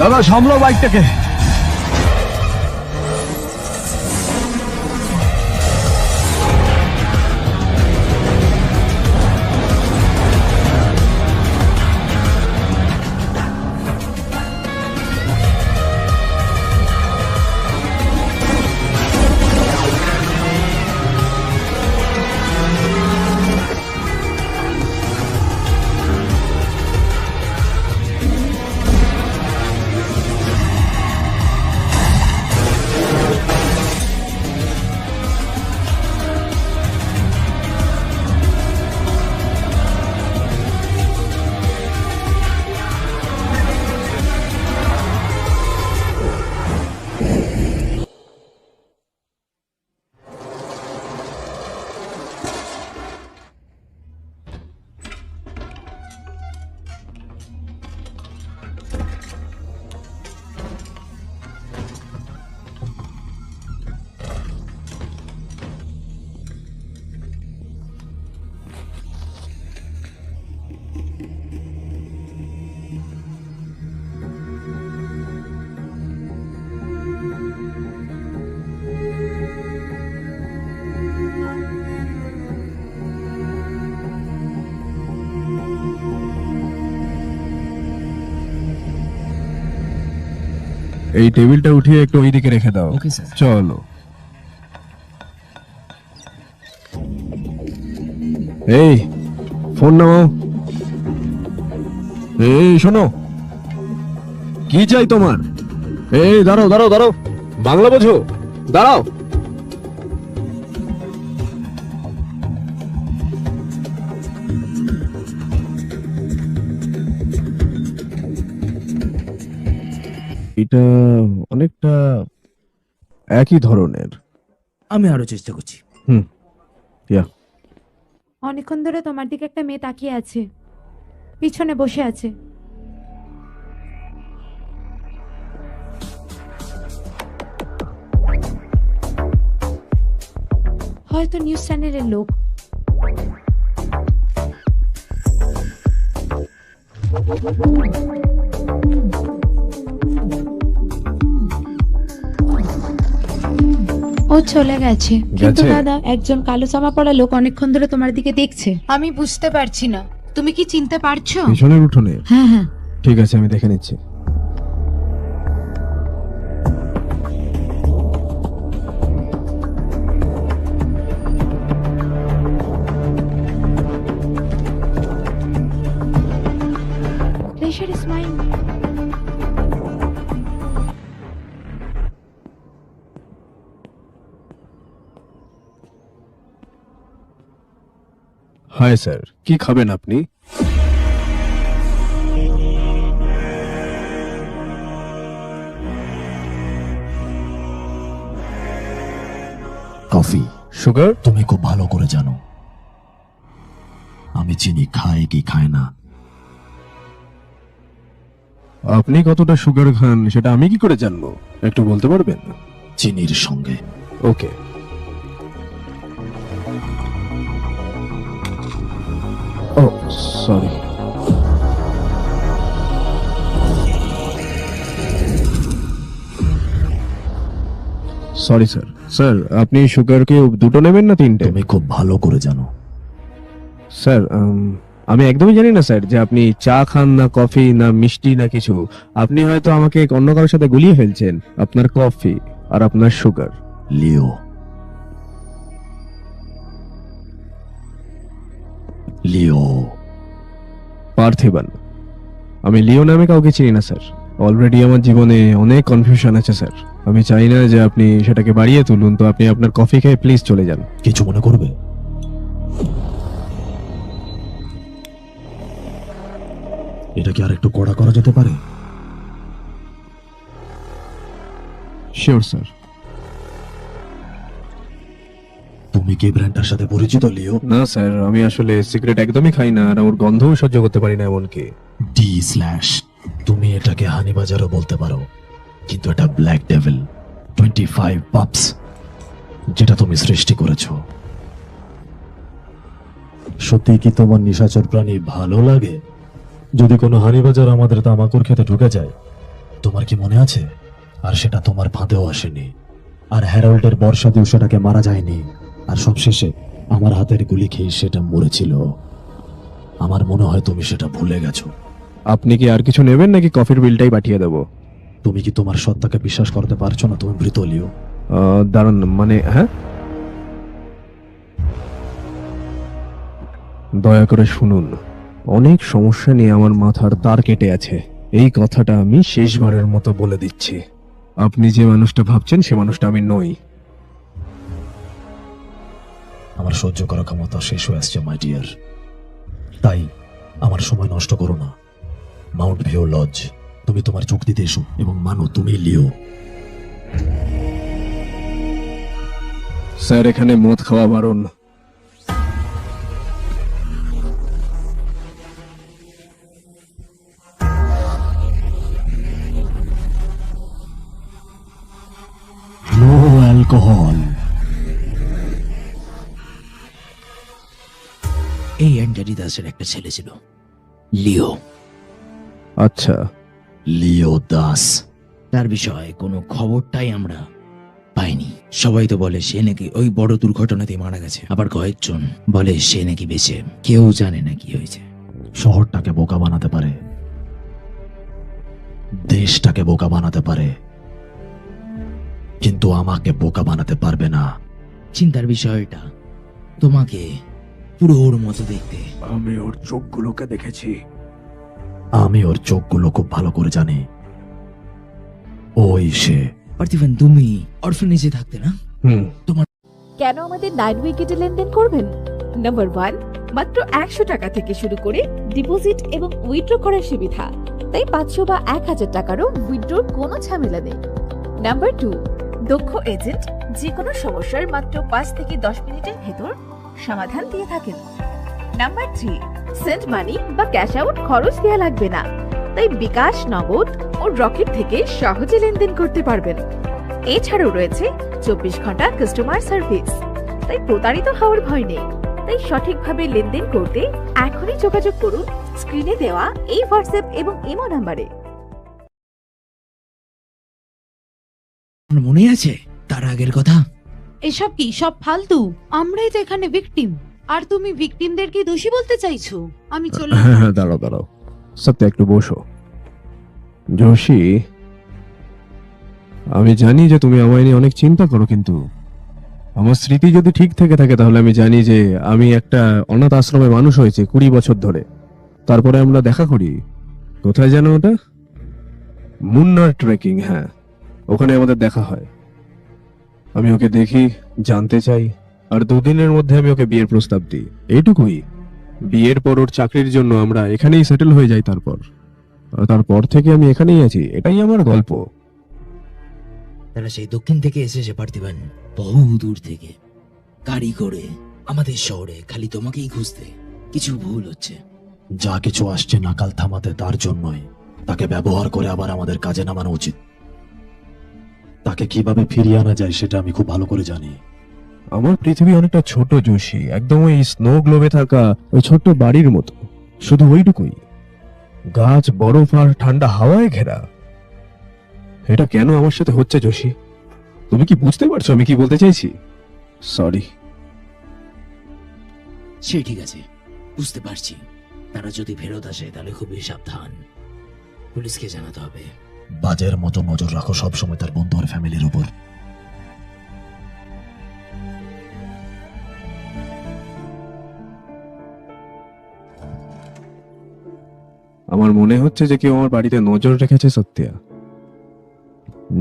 দাদা সামলাও বাইকটাকে। এই টেবিলটা উঠিয়ে একটু ওইদিকে রেখে দাও। Okay sir. চলো। এই ফোন নামাও। এই শোনো, কি চাই তোমার? এই দাঁড়াও দাঁড়াও দাঁড়াও, বাংলা বোঝো, দাঁড়াও। এটা অনেকটা একই ধরনের। আমি আরো চেষ্টা করছি। ইয়া অনেকক্ষণ ধরে তোমার দিকে একটা মেয়ে তাকিয়ে আছে, পিছনে বসে আছে। হয়তো নিউজ চ্যানেলের লোক। ও চলে গেছে, কিন্তু গেছে? দাদা একজন কালো জামা পরা লোক অনেকক্ষণ ধরে তোমার দিকে দেখছে। আমি বুঝতে পারছি না, তুমি কি চিনতে পারছো? পিছনের উঠোনে? হ্যাঁ হ্যাঁ। ঠিক আছে, আমি দেখে নিচ্ছি। Pleasure is mine. Hi sir, কি খাবেন আপনি? কফি। সুগার? তুমি খুব ভালো করে জানো আমি চিনি খায় কি খায় না। আপনি কতটা সুগার খান সেটা আমি কি করে জানবো, একটু বলতে পারবেন? চিনির সঙ্গে। ওকে। ও সরি। Sorry sir. স্যার আপনি সুগারকে দুটো নেবেন না তিনটে? তুমি খুব ভালো করে জানো স্যার আমি একদমই জানি না স্যার যে আপনি চা খান না কফি না মিষ্টি না কিছু। আপনি হয়তো আমাকে অন্য কারোর সাথে গুলিয়ে ফেলছেন। আপনার কফি আর আপনার সুগার। লিও। লিও। পার্থিবান। আমি লিও নামে কাউকে চিনি না স্যার। অলরেডি আমার জীবনে অনেক কনফিউশন আছে স্যার। আমি চাই না যে আপনি সেটাকে বাড়িয়ে তুলুন, তো আপনি আপনার কফি খেয়ে প্লিজ চলে যান। কিছু মনে করবে? এটা কি আর একটু কড়া করা যেতে পারে? Sure sir. তুমি কি ব্র্যান্ডটার সাথে পরিচিত লিও? না স্যার, আমি আসলে সিগারেট একদমই খাই না, আর ওর গন্ধও সহ্য করতে পারি না এমনকি। D slash. তুমি এটাকে হানি বাজারও বলতে পারো, কিন্তু এটা ব্ল্যাক ডেভিল 25 পাপস যেটা তুমি সৃষ্টি করেছো। সত্যি কি তোমার নিশাচর প্রাণী ভালো লাগে? যদি কোনো হানি বাজার আমাদের তামাকুর খেতে ঢুকে যায় তো তোমার কি মনে আছে? আর সেটা তোমার ফাঁদেও আসেনি। আর হ্যারল্ডের বর্ষা দিয়েও সেটাকে মারা যায়নি। আর সবশেষে আমার হাতের গুলি খেয়ে সেটা মরেছিল। আমার মনে হয় তুমি সেটা ভুলে গেছো। আপনি কি আর কিছু নেবেন নাকি কফির বিলটাই পাঠিয়ে দেবো? তুমি কি তোমার সত্তাকে বিশ্বাস করতে পারছো না? তুমি মৃত লিও। দাঁড়ান, মানে হ্যাঁ, দয়া করে শুনুন। অনেক সমস্যা নিয়ে আমার মাথার তার কেটে আছে। এই কথাটা আমি শেষবারের মতো বলে দিচ্ছি। আপনি যে মানুষটা ভাবছেন সে মানুষটা আমি নই। আমার সহ্য করার ক্ষমতা শেষ হয়ে আসছে মাই ডিয়ার। তাই আমার সময় নষ্ট করো না। মাউন্ট ভিউ লজ, তুমি তোমার চোখ দিতে এসো এবং মানো তুমি লিও। স্যার, এখানে মদ খাওয়া বারণ। No alcohol. এই অ্যান্ডারি দাসের একটা ছেলে ছিল, লিও। আচ্ছা, লিও দাস। তার বিষয়ে কোনো খবরটাই আমরা পাইনি। সবাই তো বলে সে নাকি ওই বড় দুর্ঘটনাতে মারা গেছে, আবার কয়েকজন বলে সে নাকি বেঁচে। কেউ জানে না কি হয়েছে। শহরটাকে বোকা বানাতে পারে, দেশটাকে বোকা বানাতে পারে, কিন্তু আমাকে বোকা বানাতে পারবে না। চিন্তার বিষয়টা তোমাকে পুরো ওর মতো দেখতে। আমি ওর চোখগুলোকে দেখেছি। আমি ওর চোখগুলো খুব ভালো করে জানি। ওই সে। পার্থিবান, তুমি অরফানেজে থাকতে না? হুম। কেন আমাদের 9 উইকেটে লেনদেন করবেন? নাম্বার 1, মাত্র 100 টাকা থেকে শুরু করে ডিপোজিট এবং উইথড্র করার সুবিধা। তাই 500 বা 1000 টাকারও উইথড্রর কোনো ঝামেলা নেই। নাম্বার 2, দক্ষ এজেন্ট যে কোনো সমস্যার মাত্র 5 থেকে 10 মিনিটের ভেতর সমাধান দিয়ে থাকেন। নাম্বার 3, সেন্ড মানি বা ক্যাশ আউট খরচ দেওয়া লাগবে না। তাই বিকাশ, নগদ ও রকেট থেকে সহজে লেনদেন করতে পারবেন। এছাড়াও রয়েছে 24 ঘন্টা কাস্টমার সার্ভিস, তাই প্রতারিত হওয়ার ভয় নেই। তাই সঠিকভাবে লেনদেন করতে এখনই যোগাযোগ করুন স্ক্রিনে দেওয়া এই হোয়াটসঅ্যাপ এবং ইমো নাম্বারে। আমার মনে আছে তার আগের কথা? এসব কি সব ফালতু? আমরাই তো এখানে ভিকটিম, আর তুমি ভিকটিমদেরকে দোষী বলতে চাইছো? আমি চললাম। হ্যাঁ হ্যাঁ, দাঁড়াও দাঁড়াও, সত্যি একটু বসো। যোশী, আমি জানি যে তুমি আমায় নিয়ে অনেক চিন্তা করো, কিন্তু আমার স্মৃতি যদি ঠিক থেকে থাকে তাহলে আমি জানি যে আমি একটা অনাথ আশ্রমে মানুষ হয়েছে 20 বছর ধরে। তারপরে আমরা দেখা করি কোথায় যেন, ওটা মুন্নার ট্রেকিং। হ্যাঁ, ওখানে আমাদের দেখা হয়। আমি ওকে দেখি, জানতে চাই, আর 2 দিনের মধ্যে আমি ওকে বিয়ের প্রস্তাব দিই। এইটুকুই। বিয়ের পর ওর চাকরির জন্য আমরা এখানেই সেটেল হয়ে যাই। তারপর থেকে আমি এখানেই আছি। এটাই আমার গল্প। তারা সেই দক্ষিণ থেকে এসেছে পার্থিবান, বহু দূর থেকে, গাড়ি করে আমাদের শহরে খালি তোমাকেই খুঁজতে। কিছু ভুল হচ্ছে। যা কিছু আসছে নাকাল থামাতে তার জন্যই। তাকে ব্যবহার করে আবার আমাদের কাজে নামানো উচিত। তাকে কিভাবে ফিরিয়ে আনা যায় সেটা আমি খুব ভালো করে জানি। আমার পৃথিবী অনেকটা ছোট যোশী, একদম ওই স্নো গ্লোবে থাকা ওই ছোট্ট বাড়ির মতো, শুধু ওইটুকুই। গাছ, বরফ আর ঠান্ডা হাওয়ায় ঘেরা। এটা কেন আমার সাথে হচ্ছে যোশী? তুমি কি বুঝতে পারছো আমি কি বলতে চাইছি? সরি। সে ঠিক আছে, বুঝতে পারছি। তারা যদি ফেরত আসে তাহলে খুবই সাবধান। পুলিশকে জানাতে হবে। বাজের মতো নজর রাখো সবসময় তার বন্ধু আর ফ্যামিলির উপর। আমার মনে হচ্ছে যে কেউ আমার বাড়িতে নজর রেখেছে। সত্যিয়া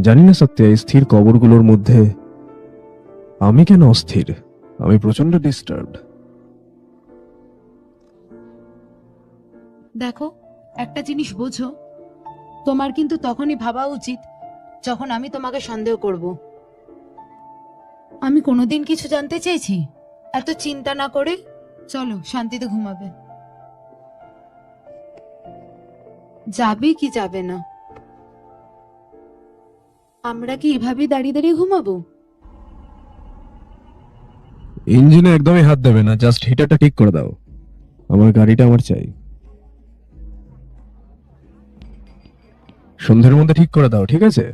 জানি না, সত্যিয়া এই স্থির কবরগুলোর মধ্যে আমি কেন অস্থির? আমি প্রচন্ড ডিস্টার্বড। দেখো, একটা জিনিস বোঝো, তোমার কিন্তু তখনই ভাবা উচিত যখন আমি তোমাকে সন্দেহ করব। আমি কোনোদিন কিছু জানতে চেয়েছি? এত চিন্তা না করে চলো শান্তিতে ঘুমাবে। যাবে কি যাবে না? আমরা কি এভাবেই দাঁড়িয়ে দাঁড়িয়ে ঘুমাবো? ইঞ্জিনে একদমই হাত দেবে না, জাস্ট হিটারটা ঠিক করে দাও। আমার গাড়িটা আমার চাই। সন্ধ্যের মধ্যে ঠিক করে দাও, ঠিক আছে?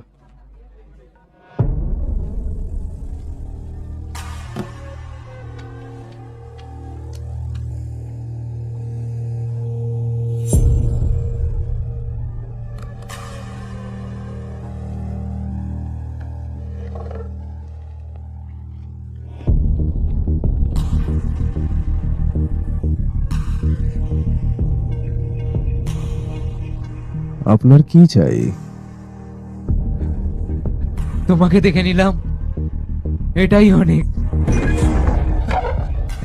আপনার কি চাই? তোমাকে দেখে নিলাম, এটাই অনেক।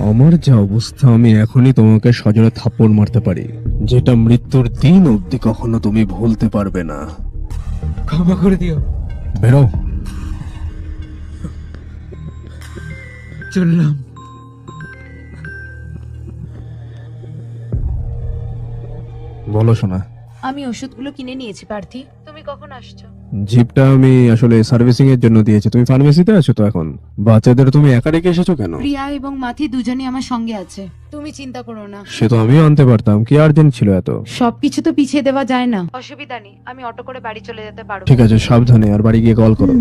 আমার যা অবস্থা, আমি এখনই তোমাকে সজোরে থাপ্পড় মারতে পারি, যেটা মৃত্যুর দিন অবধি কখনো তুমি ভুলতে পারবে না। ক্ষমা করে দিও। বেরো। চললাম। বলো শোনা। আমি ওষুধগুলো কিনে নিয়েছি পার্থি, তুমি কখন আসছো? জিপটা আমি আসলে সার্ভিসিং এর জন্য দিয়েছি। তুমি ফার্মেসিতে আছো তো এখন? বাচ্চাদের তুমি একা রেখে এসেছো কেন? প্রিয়া এবং মাথি দুজনেই আমার সঙ্গে আছে, তুমি চিন্তা করো না। সে তো আমিও আনতে পারতাম, কি আর্জেন্ট ছিল এত? সবকিছু তো পিছিয়ে দেওয়া যায় না। অসুবিধা নেই, আমি অটো করে বাড়ি চলে যেতে পারবো। ঠিক আছে, সাবধানে, আর বাড়ি গিয়ে কল করো।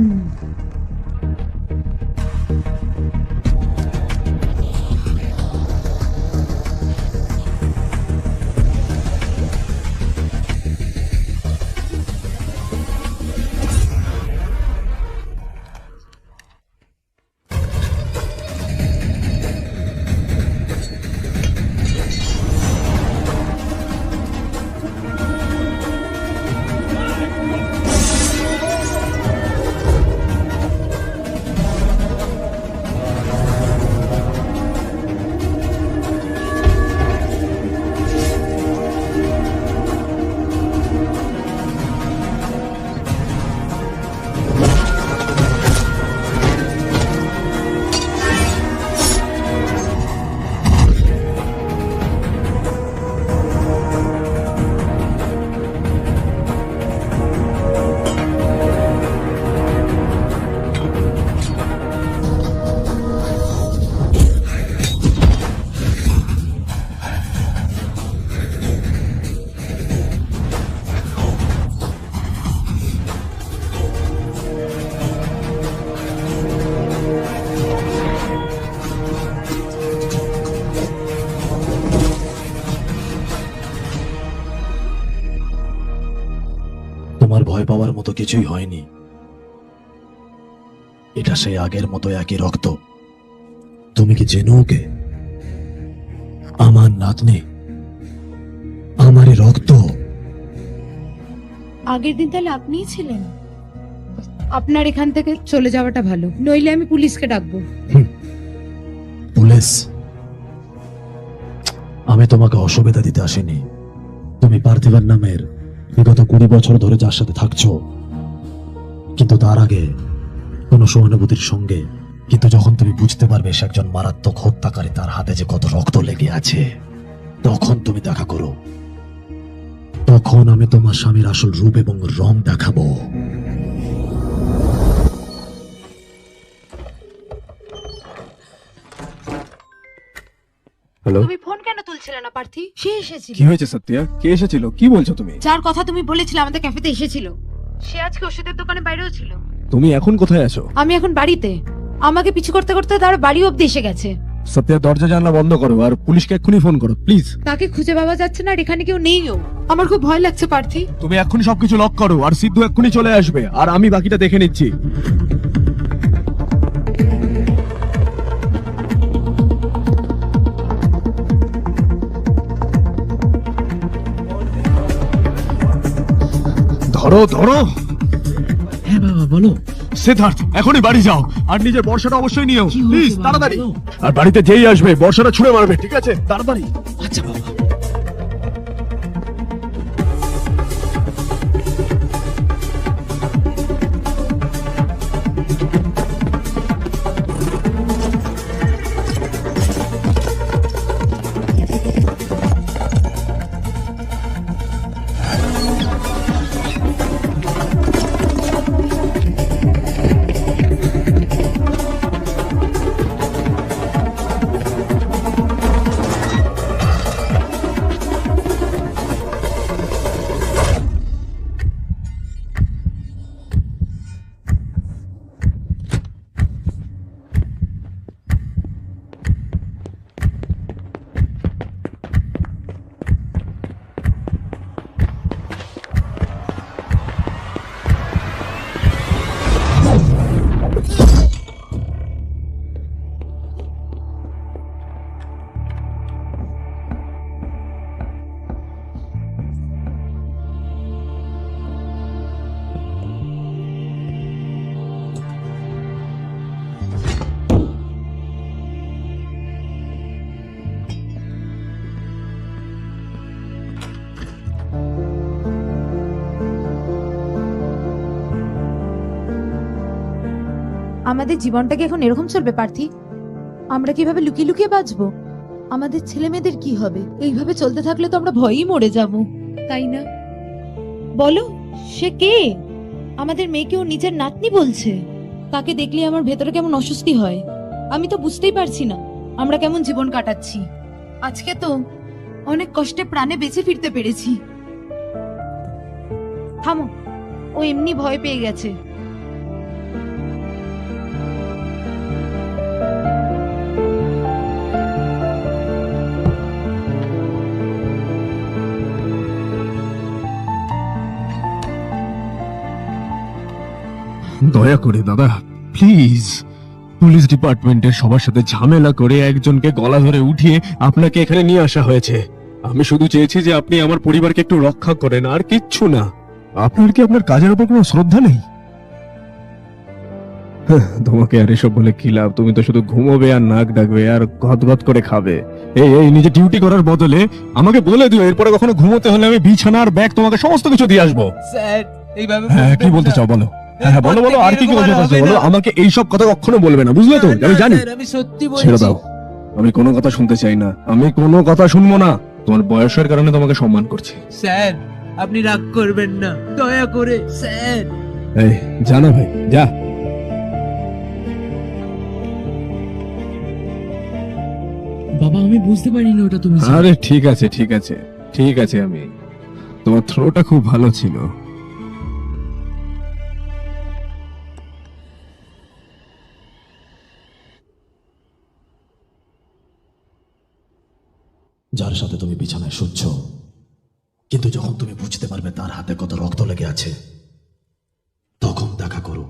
তোমার ভয় পাওয়ার মতো কিছুই হয়নি। এটা সেই আগের মতো একই রক্ত। তুমি কি চেনো ওকে? আমার নাতনি, আমারই রক্ত। আগের দিন তাহলে আপনিই ছিলেন? আপনার এখান থেকে চলে যাওয়াটা ভালো, নইলে আমি পুলিশকে ডাকবো। পুলিশ? আমি তোমাকে অসুবিধা দিতে আসিনি। তুমি পার্থিবান নামের বিগত 20 বছর ধরে যার সাথে থাকছো, কিন্তু তার আগে কোনো সহানুভূতির সঙ্গে। কিন্তু যখন তুমি বুঝতে পারবে সে একজন মারাত্মক হত্যাকারী, তার হাতে যে কত রক্ত লেগে আছে, তখন তুমি দেখা করো। তখন আমি তোমার স্বামীর আসল রূপ এবং রং দেখাবো। হ্যালো, তুমি ফোন কেন তুলছিলে না পার্থি? সে এসেছিল। কি হয়েছে সত্যিয়া? কে এসেছিল? কি বলছো তুমি? যার কথা তুমি বলেছিলে আমাদের ক্যাফেতে এসেছিল, সে আজকে ওষুধের দোকানে বাইরেও ছিল। তুমি এখন কোথায় আছো? আমি এখন বাড়িতে। আমাকে পিছু করতে করতে তার বাড়ি অব্দি এসে গেছে। সত্যিয়া, দরজা জানলা বন্ধ করো আর পুলিশকে এক্ষুনি ফোন করো প্লিজ। তাকে খুঁজে পাওয়া যাচ্ছে না আর এখানে কেউ নেইও। আমার খুব ভয় লাগছে পার্থি। তুমি এক্ষুনি সবকিছু লক করো আর সিদ্ধু এক্ষুনি চলে আসবে, আর আমি বাকিটা দেখে নিচ্ছি। ধরো ধরো। হ্যাঁ বাবা বলো। সিদ্ধার্থ, এখনই বাড়ি যাও আর নিজের বর্ষাটা অবশ্যই নিও কি হয়েছে প্লিজ, বাবা, তাড়াতাড়ি। বলো। আর বাড়িতে যেই আসবে বর্ষাটা ছুঁড়ে মারবে, ঠিক আছে? তাড়াতাড়ি। আচ্ছা বাবা। আমাদের জীবনটা কি এখন এরকম চলবে পার্থী? আমরা কিভাবে লুকিয়ে লুকিয়ে বাঁচবো? আমাদের ছেলে মেয়েদের কি হবে? এইভাবে চলতে থাকলে তো আমরা ভয়েই মরে যাব, তাই না? বলো, সে কে? আমাদের মেয়েকে ও নিজের নাতনি বলছে। তাকে দেখলে আমার ভেতরে কেমন অস্বস্তি হয়। আমি তো বুঝতেই পারছি না আমরা কেমন জীবন কাটাচ্ছি। আজকে তো অনেক কষ্টে প্রাণে বেঁচে ফিরতে পেরেছি। থামো, ও এমনি ভয় পেয়ে গেছে। দয়া করে দাদা, প্লিজ, পুলিশ ডিপার্টমেন্টের সবার সাথে ঝামেলা করে একজনকে গলা ধরে উঠিয়ে আপনাকে এখানে নিয়ে আসা হয়েছে। আমি শুধু চেয়েছি যে আপনি আমার পরিবারকে একটু রক্ষা করেন, আর কিচ্ছু না। আপনার কি আপনার কাজের উপর কোনো শ্রদ্ধা নেই? তোমাকে আর এসব বলে কি লাভ? তুমি তো শুধু ঘুমোবে আর নাক ডাকবে আর গদগদ করে খাবে। এই এই নিজে ডিউটি করার বদলে আমাকে বলে দিও, এরপরে কখনো ঘুমোতে হলে আমি বিছানা আর ব্যাগ তোমাকে সমস্ত কিছু দিয়ে আসবো। স্যার এইভাবে হ্যাঁ, কি বলতে চাও বলো? হ্যাঁ বলো বলো, আর কি কি বলতে চাও বলো। আমাকে এইসব কথা কখনো বলবে না, বুঝলে তো? আমি জানি। আমি সত্যি ছেড়ে বলছি। দাও, আমি কোনো কথা শুনতে চাই না। আমি কোনো কথা শুনবো না। তোমার বয়সের কারণে তোমাকে সম্মান করছি। স্যার আপনি রাগ করবেন না, দয়া করে স্যার। এই জানা ভাই, যা। বাবা আমি বুঝতে পারিনি ওটা তুমি ছিলে। আরে ঠিক আছে ঠিক আছে ঠিক আছে, আমি তোমার থ্রোটা খুব ভালো ছিল। যার সাথে তুমি বিছানায় শুচ্ছ, কিন্তু যখন তুমি বুঝতে পারবে তার হাতে কত রক্ত লেগে আছে, তখন দেখা করো।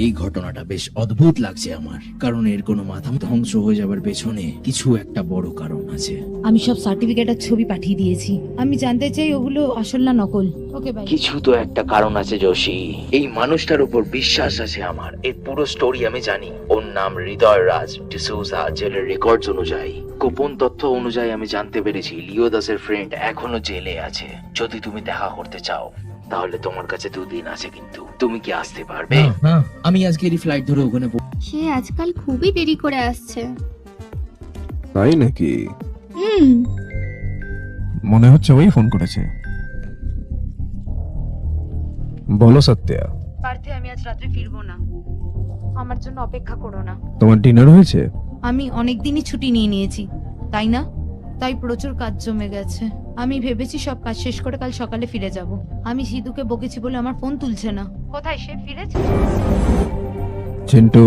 এই ঘটনাটা বেশ অদ্ভুত লাগছে আমার, কারণ এর কোনো মাথা ধ্বংস হয়ে যাবার পেছনে কিছু একটা বড় কারণ আছে। আমি সব সার্টিফিকেট আর ছবি পাঠিয়ে দিয়েছি। আমি জানতে চাই ওগুলো আসল না নকল। Okay bye. কিছু তো একটা কারণ আছে যোশী। এই মানুষটার উপর বিশ্বাস আছে আমার। এই পুরো স্টোরি আমি জানি। ওর নাম হৃদয় রাজ ডিসোজা। জেলের রেকর্ডস অনুযায়ী, গোপন তথ্য অনুযায়ী আমি জানতে পেরেছি লিও দাসের ফ্রেন্ড এখনো জেলে আছে। যদি তুমি দেখা করতে চাও তাহলে তোমার কাছে 2 দিন আছে, কিন্তু তুমি কি আসতে পারবে? আমি আজকেরই ফ্লাইট ধরে ওখানে সে আজকাল খুবই দেরি করে আসছে। তাই নাকি? হুম। মনে হচ্ছে ওই ফোন করেছে। বলো সত্যা, পার্থে, আমি আজ রাত্রে ফিরবো না। আমার জন্য অপেক্ষা করো না। তোমার ডিনার হয়েছে? আমি অনেক দিনই ছুটি নিয়ে নিয়েছি, তাই না? তাই প্রচুর কাজ জমে গেছে। আমি ভেবেছি সব কাজ শেষ করে কাল সকালে ফিরে যাব। আমি সিধুকে বকেছি বলে আমার ফোন তুলছে না। কোথায় সে? ফিরেছে? চিন্টু,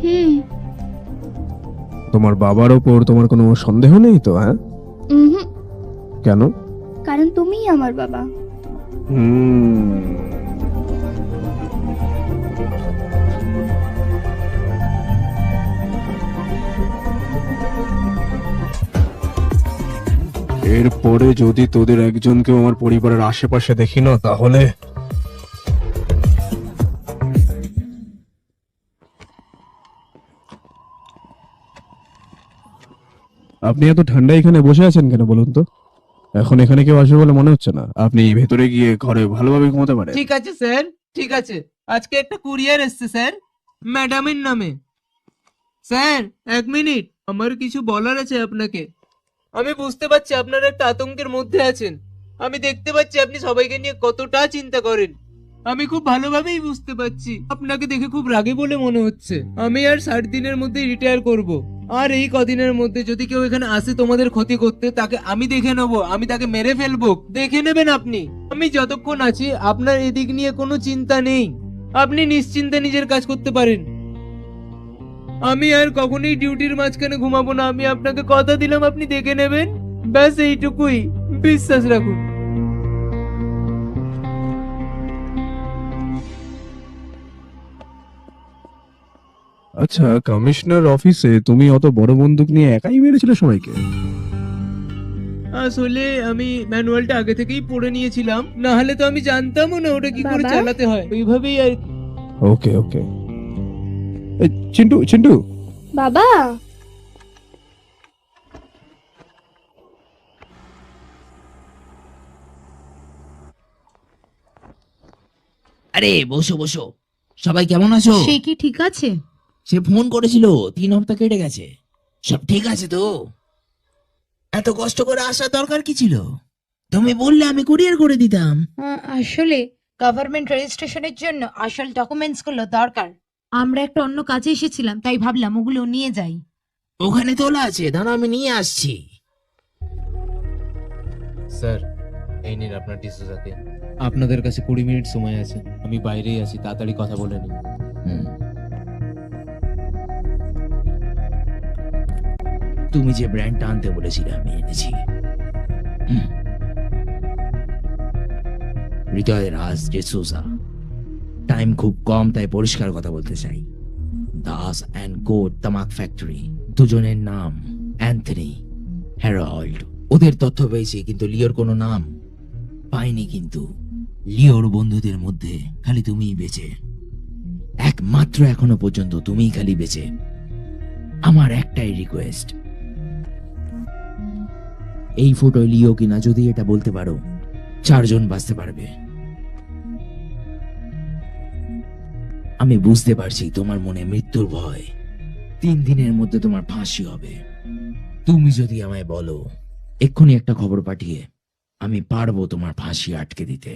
হুম। তোমার বাবার ওপর তোমার কোনো সন্দেহ নেই তো? হ্যাঁ, উহুম, কেন? কারণ তুমিই আমার বাবা। এরপরে যদি তোদের একজনকেও আমার পরিবারের আশেপাশে দেখি না, তাহলে আপনি এত ঠান্ডা এখানে বসে আছেন কেন বলুন তো? এখন এখানে কেউ আসবে বলে মনে হচ্ছে না। আপনি ভেতরে গিয়ে ঘরে ভালোভাবে ঘুমাতে পারেন। ঠিক আছে স্যার, ঠিক আছে। আজকে একটা কুরিয়ার এসছে স্যার, ম্যাডামের নামে। স্যার 1 মিনিট, আমার কিছু বলার আছে আপনাকে। আমি বুঝতে পারছি আপনারা একটা আতঙ্কের মধ্যে আছেন। আমি দেখতে পাচ্ছি আপনি সবাইকে নিয়ে কতটা চিন্তা করেন। আমি খুব ভালোভাবেই বুঝতে পারছি। আপনাকে দেখে খুব রাগে বলে মনে হচ্ছে। আমি আর 60 দিনের মধ্যে রিটায়ার করব। আর এই কদিনের মধ্যে যদি কেউ এখানে আসে তোমাদের ক্ষতি করতে, তাকে আমি দেখে নেবো। আমি তাকে মেরে ফেলবো, দেখে নেবেন আপনি। আমি যতক্ষণ আছি আপনার এদিক নিয়ে কোনো চিন্তা নেই। আপনি নিশ্চিন্তে নিজের কাজ করতে পারেন। আমি আর কখনোই ডিউটির মাঝখানে ঘুমাবো না। আমি আপনাকে কথা দিলাম আপনি দেখে নেবেন। ব্যাস এইটুকুই, বিশ্বাস রাখুন। আচ্ছা, কমিশনার অফিসে তুমি অত বড় বন্দুক নিয়ে একাই মেরেছিলে সবাইকে? আসলে আমি ম্যানুয়ালটা আগে থেকেই পড়ে নিয়েছিলাম, না হলে তো আমি জানতামও না ওটা কি করে বাবা? চালাতে হয়। ওইভাবেই আর কি। ওকে ওকে। চিন্টু চিন্টু, বাবা, আরে বসো বসো, সবাই কেমন আছো? সে কি ঠিক আছে? সে ফোন করেছিল, 3 সপ্তাহ কেটে গেছে। সব ঠিক আছে তো? এত কষ্ট করে আসার দরকার কি ছিল? তুমি বললে আমি কুরিয়ার করে দিতাম। আসলে গভর্নমেন্ট রেজিস্ট্রেশনের জন্য আসল ডকুমেন্টস গুলো দরকার। আমরা একটা অন্য কাজে এসেছিলাম, তাই ভাবলাম ওগুলো নিয়ে যাই। ওখানে তোলা আছে, দাঁড়া আমি নিয়ে আসছি। স্যার, এই নিন আপনার ডিসুজাকে। আপনাদের কাছে 20 মিনিট সময় আছে, আমি বাইরেই আছি, তাড়াতাড়ি কথা বলে নিন। তুমি যে ব্র্যান্ডটা আনতে বলেছিলে আমি এনেছি। হৃদয় রাজ ডিসুজা। টাইম খুব কম, তাই পরিষ্কার কথা বলতে চাই। দাস অ্যান্ড কো তামাক ফ্যাক্টরি, দুজনের নাম অ্যান্থনি হ্যারল্ড। ওদের তথ্য পেয়েছি, কিন্তু লিওর কোনো নাম পাইনি। কিন্তু লিওর বন্ধুদের মধ্যে খালি তুমিই বেঁচে, একমাত্র এখনো পর্যন্ত তুমিই খালি বেঁচে। আমার একটাই রিকোয়েস্ট, এই ফটো লিও কিনা যদি এটা বলতে পারো, 4 জন বাঁচতে পারবে। আমি বুঝতে পারছি তোমার মনে মৃত্যুর ভয়। 3 দিনের মধ্যে তোমার ফাঁসি হবে। তুমি যদি আমায় বলো এক্ষুনি একটা খবর পাঠিয়ে, আমি পারবো তোমার ফাঁসি আটকে দিতে।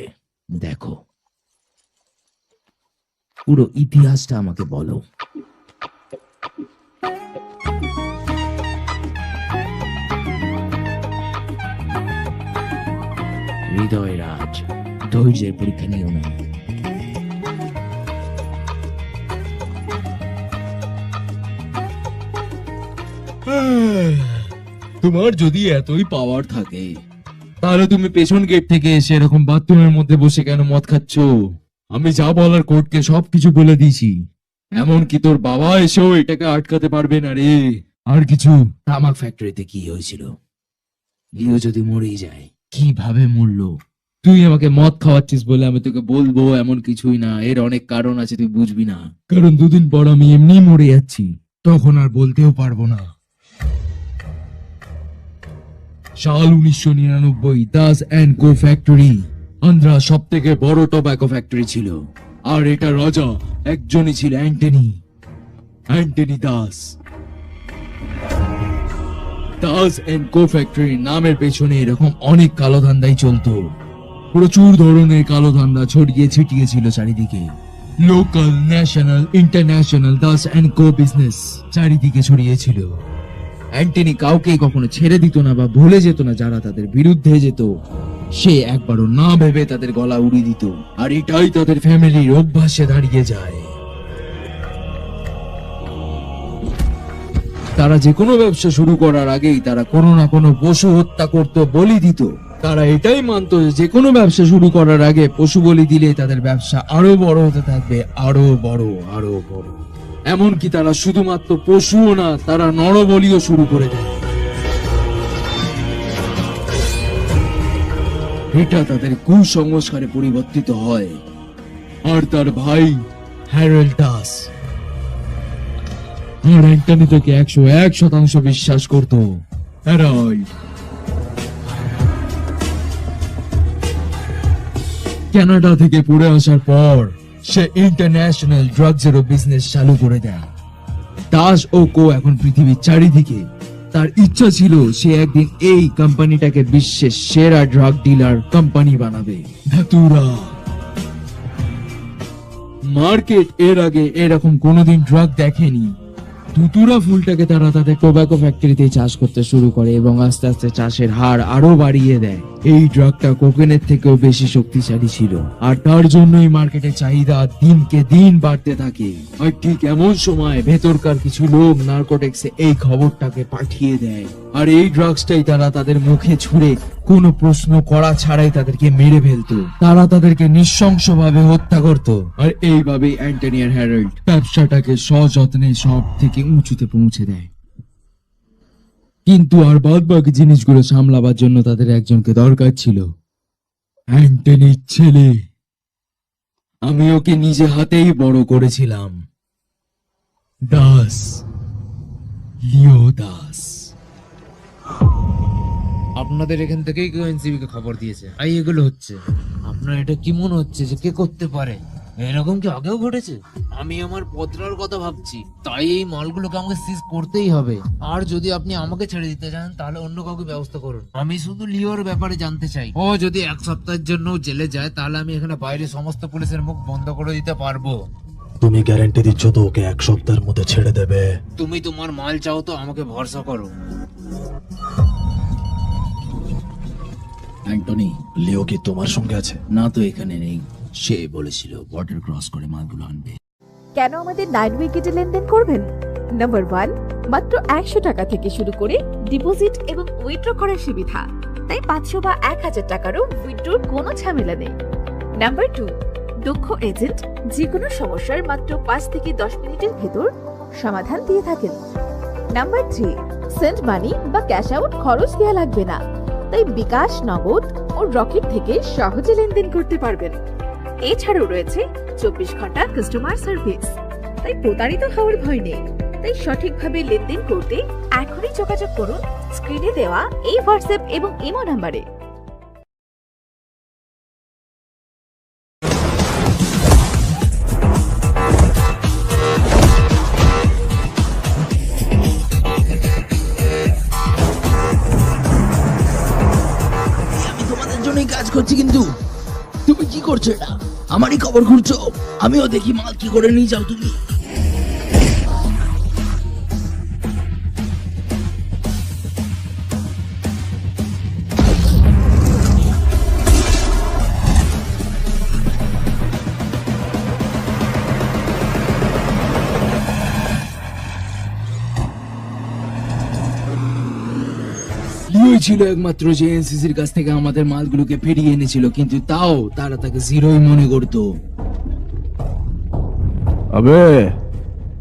দেখো, পুরো ইতিহাসটা আমাকে বলো। হৃদয় রাজ, ধৈর্যের পরীক্ষা নিও না। তোমার যদি এতই পাওয়ার থাকে, তাহলে তুমি পেছন গেট থেকে এসে এরকম বাথরুমের মধ্যে বসে কেন মদ খাচ্ছ? আমি যা বলার কোর্টকে সবকিছু বলে দিয়েছি। এমনকি তোর বাবা এসেও এটাকে আটকাতে পারবে না রে। আর কিছু? তামাক ফ্যাক্টরিতে কি হয়েছিল? লিও যদি মরেই যায়, কিভাবে মরলো? তুই আমাকে মদ খাওয়াচ্ছিস বলে আমি তোকে বলবো এমন কিছুই না, এর অনেক কারণ আছে, তুই বুঝবি না। কারণ 2 দিন পর আমি এমনি মরে যাচ্ছি, তখন আর বলতেও পারবো না। সাল 1999, Das and co factory Andhra সব থেকে বড় টোব্যাকো ফ্যাক্টরি ছিল। আর এটা রাজা একজনই ছিল, Anthony Das. Das and co factory নামের পেছনে এরকম অনেক কালো ধান্দাই চলতো। প্রচুর ধরনের কালো ধান্দা ছড়িয়ে ছিটিয়ে ছিল চারিদিকে। Local, national, international Das and co business চারিদিকে ছড়িয়েছিল। অ্যান্টনি কাউকেই কখনো ছেড়ে দিত না বা ভুলে যেত না যারা তাদের বিরুদ্ধে যেত। সে একবারও না ভেবে তাদের গলা উড়িয়ে দিত, আর এটাই তাদের ফ্যামিলির অভ্যাসে দাঁড়িয়ে যায়। তারা যে কোনো ব্যবসা শুরু করার আগেই তারা কোনো না কোনো পশু হত্যা করত, বলি দিত। তারা এটাই মানতো যে কোনো ব্যবসা শুরু করার আগে পশু বলি দিলে তাদের ব্যবসা আরো বড় হতে থাকবে, আরো বড়, আরো বড়। এমনকি তারা শুধুমাত্র পশুও না, তারা নরবলিও শুরু করে দেয়। এটা তাদের কুসংস্কারে পরিবর্তিত হয়। আর তার ভাই হ্যারল্ড দাস আর অ্যান্টনি তাকে 101% বিশ্বাস করত। হ্যারল্ড কানাডা থেকে পড়ে আসার পর সে ইন্টারন্যাশনাল ড্রাগসেরও বিজনেস চালু করে দেয়। দাস ও কো এখন পৃথিবীর চারিদিকে। তার ইচ্ছা ছিল সে একদিন এই কোম্পানিটাকে বিশ্বের সেরা ড্রাগ ডিলার কোম্পানি বানাবে। ধাতুরা মার্কেট এর আগে এরকম কোনোদিন ড্রাগ দেখেনি। ধুতুরা ফুলটাকে তারা তাদের টোব্যাকো ফ্যাক্টরিতে চাষ করতে শুরু করে এবং আস্তে আস্তে চাষের হার আরো বাড়িয়ে দেয়। এই ড্রাগটা কোকেনের থেকেও বেশি শক্তিশালী ছিল, আর তার জন্যই মার্কেটের চাহিদা দিনকে দিন বাড়তে থাকে। আর ঠিক এমন সময় ভেতরকার কিছু লোক নার্কোটিক্সে এই খবরটাকে পাঠিয়ে দেয়, আর এই ড্রাগসটাই তারা তাদের মুখে ছুঁড়ে কোনো প্রশ্ন করা ছাড়াই তাদেরকে মেরে ফেলতো। তারা তাদেরকে নৃশংসভাবে হত্যা করত। আর এইভাবেই অ্যান্টনি আর হ্যারল্ড ব্যবসাটাকে সযত্নে সব থেকে উঁচুতে পৌঁছে দেয়। কিন্তু আর বাদ বাকি জিনিসগুলো সামলাবার জন্য তাদের একজনকে দরকার ছিল, অ্যান্টনির ছেলে। আমি ওকে নিজে হাতেই বড় করেছিলাম, দাস, লিও দাস। আপনাদের এখান থেকেই কেউ এনসিবি কে খবর দিয়েছে, তাই এগুলো হচ্ছে। আপনার এটা কি মনে হচ্ছে যে কে করতে পারে? এরকম কি আগেও ঘটেছে? আমি আমার পত্রার কথা ভাবছি, তাই এই মালগুলোকে আমাকে সিজ করতেই হবে। আর যদি আপনি আমাকে ছেড়ে দিতে চান তাহলে অন্য কাউকে ব্যবস্থা করুন। আমি শুধু লিওর ব্যাপারে জানতে চাই। ও যদি 1 সপ্তাহের জন্য জেলে যায় তাহলে আমি এখানে বাইরে সমস্ত পুলিশের মুখ বন্ধ করে দিতে পারবো। তুমি গ্যারান্টি দিচ্ছ তো ওকে 1 সপ্তাহের মধ্যে ছেড়ে দেবে? তুমি তোমার মাল চাও তো আমাকে ভরসা করো। অ্যান্টনি, লিও কি তোমার সঙ্গে আছে? না তো এখানে নেই, সে বলেছিল বর্ডার ক্রস করে মালগুলো আনবে। কেন আমাদের 9 উইকেটে লেনদেন করবেন? নাম্বার 1, মাত্র 100 টাকা থেকে শুরু করে ডিপোজিট এবং উইথড্র করার সুবিধা, তাই 500 বা 1000 টাকারও উইথড্রর কোনো ঝামেলা নেই। নাম্বার 2, দক্ষ এজেন্ট যে কোনো সমস্যার মাত্র 5 থেকে 10 মিনিটের ভেতর সমাধান দিয়ে থাকেন। নাম্বার 3, সেন্ড মানি বা ক্যাশ আউট খরচ দেওয়া লাগবে না, তাই বিকাশ, নগদ ও রকেট থেকে সহজে লেনদেন করতে পারবেন। এছাড়াও রয়েছে 24 ঘন্টা কাস্টমার সার্ভিস, তাই প্রতারিত হওয়ার ভয় নেই। তাই সঠিকভাবে লেনদেন করতে এখনই যোগাযোগ করুন স্ক্রিনে দেওয়া এই হোয়াটসঅ্যাপ এবং ইমো নাম্বারে। আমি তোমাদের জন্যই কাজ করছি, কিন্তু তুমি কি করছো? এটা আমারই খবর ঘুরছো। আমিও দেখি মাল কি করে নিয়ে যাও তুমি। লিওই ছিল একমাত্র যে এনসিসির কাছ থেকে আমাদের মালগুলোকে ফিরিয়ে এনেছিল, কিন্তু তাও তারা তাকে জিরোই মনে করতো। আবে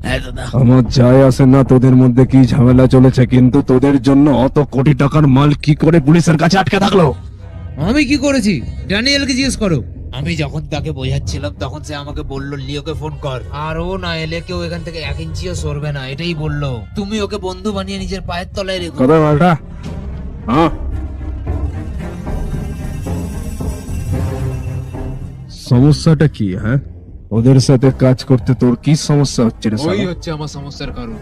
হ্যাঁ দাদা, আমার যায় আসে না তোদের মধ্যে কি ঝামেলা চলেছে, কিন্তু তোদের জন্য অত কোটি টাকার মাল কি করে পুলিশের কাছে আটকে থাকলো? আমি কি করেছি? ড্যানিয়েলকে জিজ্ঞেস করো। আমি যখন তাকে বোঝাচ্ছিলাম তখন সে আমাকে বলল লিওকে ফোন কর, আর ও না এলে কেউ এখান থেকে 1 ইঞ্চিও সরবে না, এটাই বললো। তুমি ওকে বন্ধু বানিয়ে নিজের পায়ের তলায় রেখো। কথা মালটা হ্যাঁ, সমস্যাটা কি? হ্যাঁ, ওদের সাথে কাজ করতে তোর কি সমস্যা হচ্ছে রে ওই শালা? হচ্ছে আমার সমস্যার কারণ।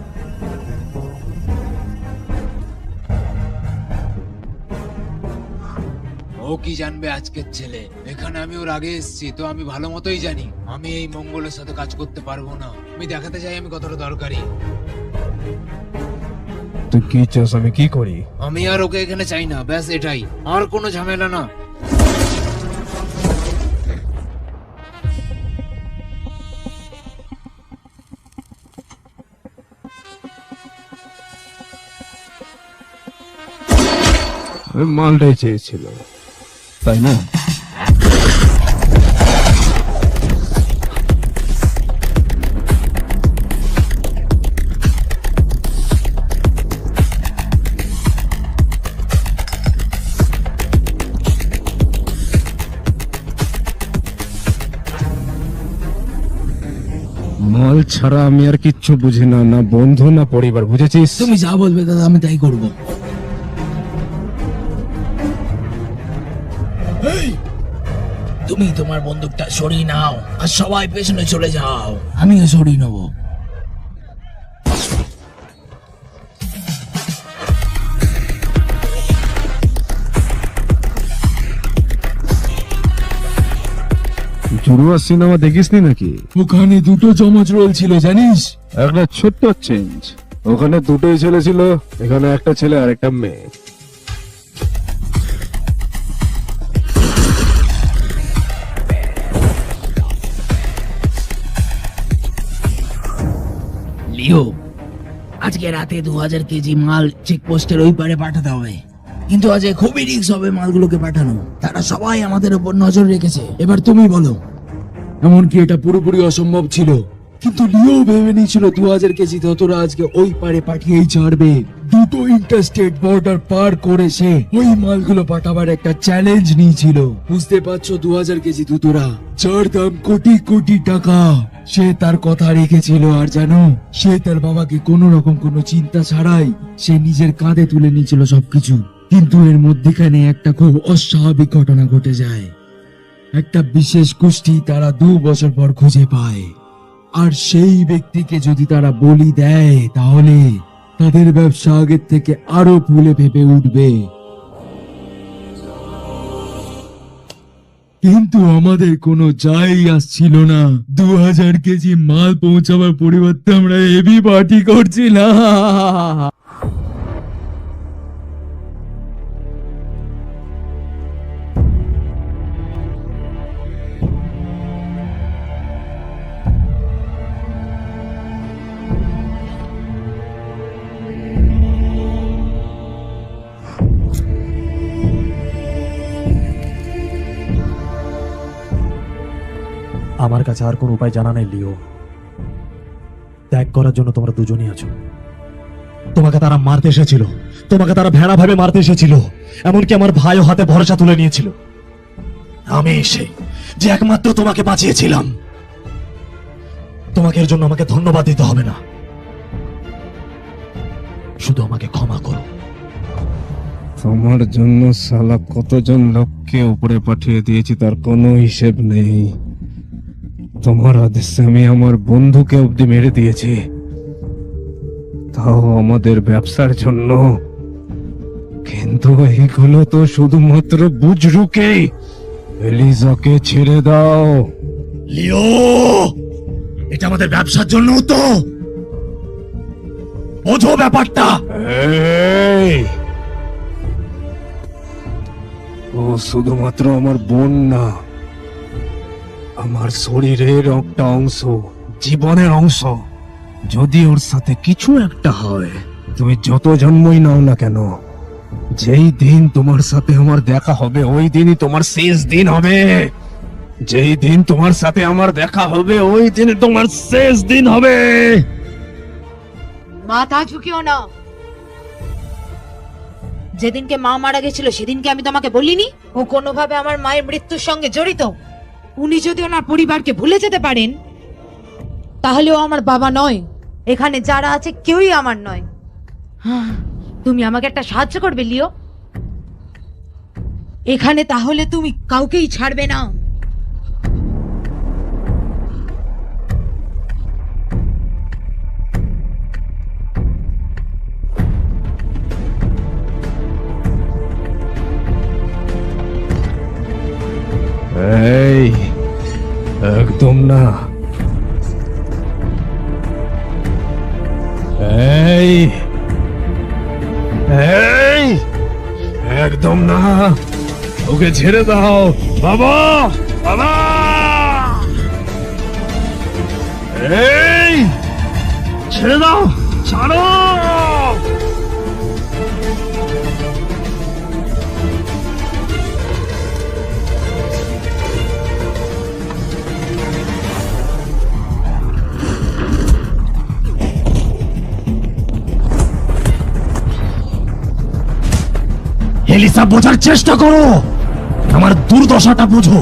ও কি জানবে আজকের ছেলে? এখানে আমি ওর আগে এসেছি তো আমি ভালো মতোই জানি আমি এই মঙ্গলের সাথে কাজ করতে পারবো না। আমি দেখাতে চাই আমি কতটা দরকারি। তুই কি চাস আমি কি করি? আমি আর ওকে এখানে চাই না, ব্যাস এটাই, আর কোনো ঝামেলা না। আমি মালটাই চেয়েছিল, তাই না? মাল ছাড়া আমি আর কিচ্ছু বুঝি না, না বন্ধু না পরিবার, বুঝেছিস? তুমি যা বলবে দাদা আমি তাই করবো। এই, তুমি তোমার বন্দুকটা সরিয়ে নাও আর সবাই পেছনে চলে যাও, আমিও সরিয়ে নেবো। জুড়ুয়া সিনেমা দেখিসনি নাকি? ওখানে দুটো চমচ রোল ছিল জানিস? একটা ছোট্ট চেঞ্জ, ওখানে দুটোই ছেলে ছিল, এখানে একটা ছেলে আর একটা মেয়ে। লিও, আজকে রাতে 2000 কেজি মাল চেকপোস্টের ওই পারে পাঠাতে হবে, কিন্তু আজ খুবই রিস্ক হবে মালগুলোকে পাঠানো। তারা সবাই আমাদের উপর নজর রেখেছে। এবার তুমি বলো। এমনকি এটা পুরোপুরি অসম্ভব ছিল, কিন্তু লিও ভেবে নিয়েছিল 2000 কেজি তোরা আজকে ওই পারে পাঠিয়েই ছাড়বে। দুটো ইন্টারস্টেট বর্ডার পার করে সে ওই মালগুলো পাঠাবার একটা চ্যালেঞ্জ নিয়েছিল। বুঝতে পারছো, 2000 কেজি তোরা যার দাম কোটি কোটি টাকা, সে তার কথা রেখেছিল। আর জানো, সে তার বাবাকে কোনো রকম কোনো চিন্তা ছাড়াই সে নিজের কাঁধে তুলে নিয়েছিল সবকিছু। কিন্তু এর মধ্যেখানে একটা খুব অস্বাভাবিক ঘটনা ঘটে যায়। একটা বিশেষ গোষ্ঠী তারা 2 বছর পর খুঁজে পায়, আর সেই ব্যক্তিকে যদি তারা বলি দেয় তাহলে তাদের ব্যবসা আগের থেকে আরো ফুলে ফেপে উঠবে। কিন্তু আমাদের কোনো যাই আসছিল না। 2000 কেজি মাল পৌঁছাবার পরিবর্তে আমরা হেভি পার্টি করছিলাম। আমার কাছে আর কোনো উপায় জানা নেই লিও। ত্যাগ করার জন্য তোমরা দুজনই আছো। তোমাকে তারা মারতে এসেছিল, তোমাকে তারা ভেড়া ভাবে মারতে এসেছিল, এমনকি আমার ভাইও হাতে ভরসা তুলে নিয়েছিল। আমি এসে যে একমাত্র তোমাকে বাঁচিয়েছিলাম। তোমাকে এর জন্য আমাকে ধন্যবাদ দিতে হবে না, শুধু আমাকে ক্ষমা করো। তোমার জন্য সালা কতজন লোককে উপরে পাঠিয়ে দিয়েছি তার কোনো হিসেব নেই। তোমার আদেশে আমি আমার বন্ধুকে অব্দি মেরে দিয়েছি, তাও আমাদের ব্যবসার জন্য। কিন্তু এইগুলো তো শুধুমাত্র বুজরুকে। এলিজাকে ছেড়ে দাও। লিও, এটা আমাদের ব্যবসার জন্য তো, বোঝো ব্যাপারটা। এই, ও শুধুমাত্র আমার বোন না, আমার শরীরের একটা অংশ, জীবনের অংশ। যদি ওর সাথে কিছু একটা হয়, তুমি যত জন্মই নাও না কেন, যেই দিন তোমার সাথে আমার দেখা হবে ওই দিনই তোমার শেষ দিন হবে। যেই দিন তোমার সাথে আমার দেখা হবে ওই দিন তোমার শেষ দিন হবে। মাথা ঝুঁকিও না। যেদিনকে মা মারা গেছিল সেদিনকে আমি তোমাকে বলিনি ও কোনোভাবে আমার মায়ের মৃত্যুর সঙ্গে জড়িত? উনি যদি ওনার পরিবারকে ভুলে যেতে পারেন তাহলে ও আমার বাবা নয়। এখানে যারা আছে কেউই আমার নয়। তুমি আমাকে একটা সাহায্য করবে লিও? এখানে তাহলে তুমি কাউকেই ছাড়বে না। এই, একদম না। এই, এই, একদম না। ওকে ছেড়ে দাও বাবা, বাবা। এই, ছেড়ে দাও, ছাড়ো। এলিসা, বোঝার চেষ্টা করো, আমার দুর্দশাটা বুঝো।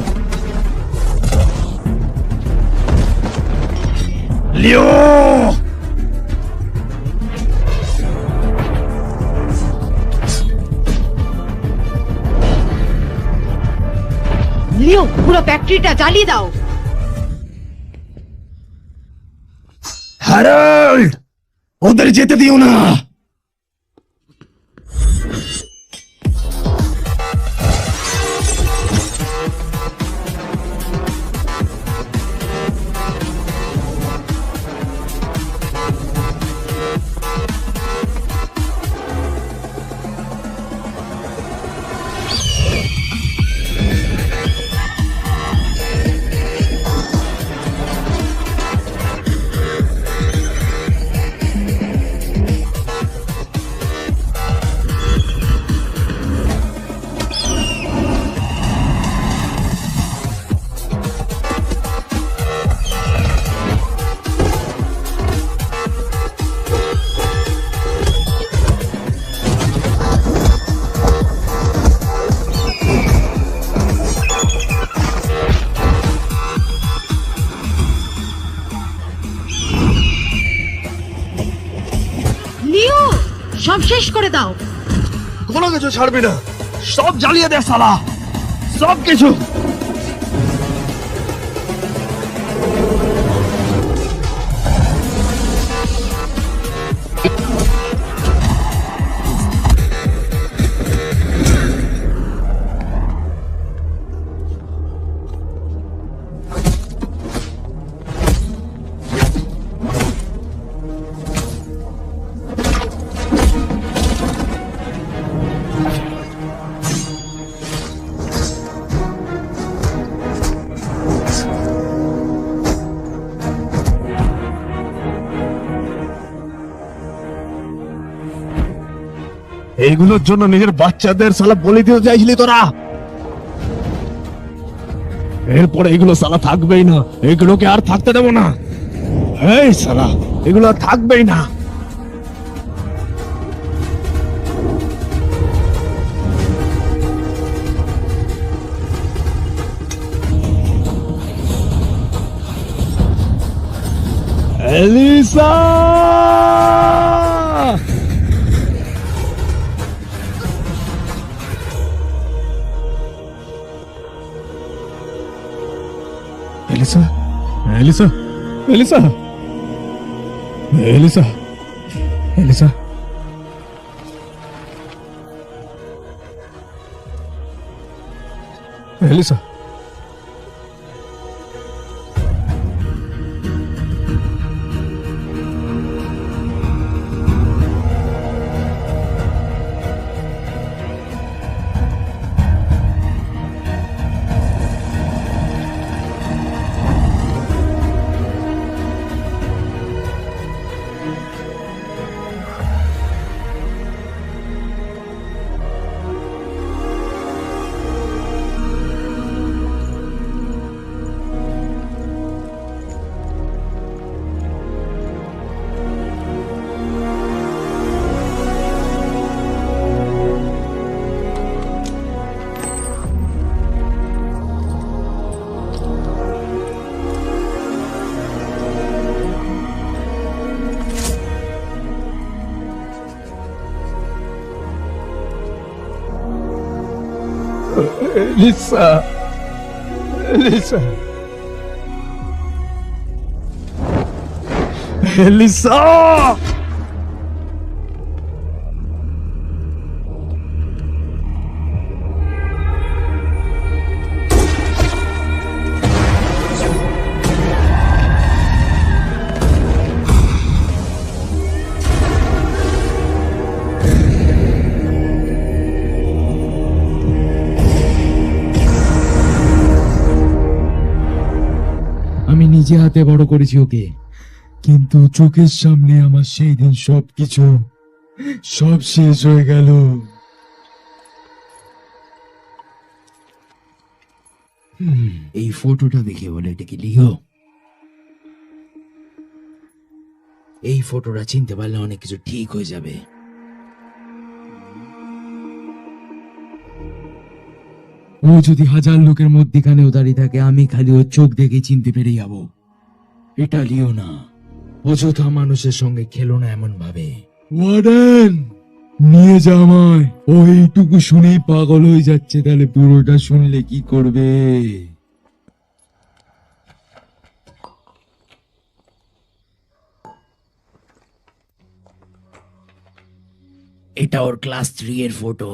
লিও, লিও, পুরো ফ্যাক্টরিটা জ্বালিয়ে দাও। হ্যারল্ড, ওদের যেতে দিও না। লিও, সব শেষ করে দাও। কোনো কিছু ছাড়বি না, সব জ্বালিয়ে দে সালা, সব কিছু। এইগুলোর জন্য নিজের বাচ্চাদের সালা বলি দিতে চাইছিলি তোরা? এরপরে এগুলো সালা থাকবেই না, এগুলোকে আর থাকতে দেবো না। এই সালা এগুলো আর থাকবেই না। Elisa! Elisa, Elisa, Elisa, Elisa, Elisa. Elisa, Elisa, Elisa, Elisa! আমি নিজে হাতে বড় করেছি ওকে, কিন্তু চোখের সামনে আমার সেই দিন সবকিছু সব শেষ হয়ে গেল। এই ফটোটা দেখে বলে এটা কি লিও? এই ফটোটা চিনতে পারলে অনেক কিছু ঠিক হয়ে যাবে। ও যদি হাজার লোকের মধ্যখানেও দাঁড়িয়ে থাকে, আমি খালি ওর চোখ দেখে চিনতে পেরে যাব এটা লিও না। অযথা মানুষের সঙ্গে খেলো না এমন ভাবে। ওয়ার্ডেন, নিয়ে যা আমায়। ও এইটুকু শুনেই পাগল হয়ে যাচ্ছে, তাহলে পুরোটা শুনলে কি করবে? এটা ওর ক্লাস 3 এর ফটো,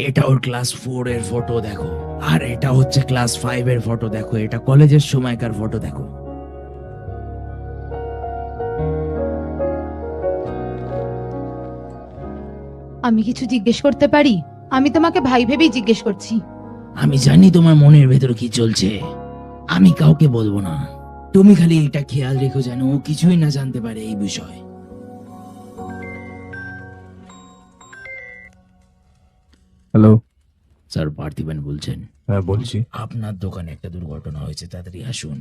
এটা ওর ক্লাস 4 এর ফটো দেখো, আর এটা হচ্ছে ক্লাস 5 এর ফটো দেখো, এটা কলেজের সময়কার ফটো দেখো। আমি কিছু জিজ্ঞেস করতে পারি? আমি তোমাকে ভাই ভেবেই জিজ্ঞেস করছি। আমি জানি তোমার মনের ভেতর কি চলছে, আমি কাউকে বলবো না। তুমি খালি এটা খেয়াল রেখো যেন ও কিছুই না জানতে পারে এই বিষয়। হ্যালো। স্যার পার্থিবেন বলছেন? হ্যাঁ বলছি। আপনার দোকানে একটা দুর্ঘটনা হয়েছে, তাড়াতাড়ি আসুন।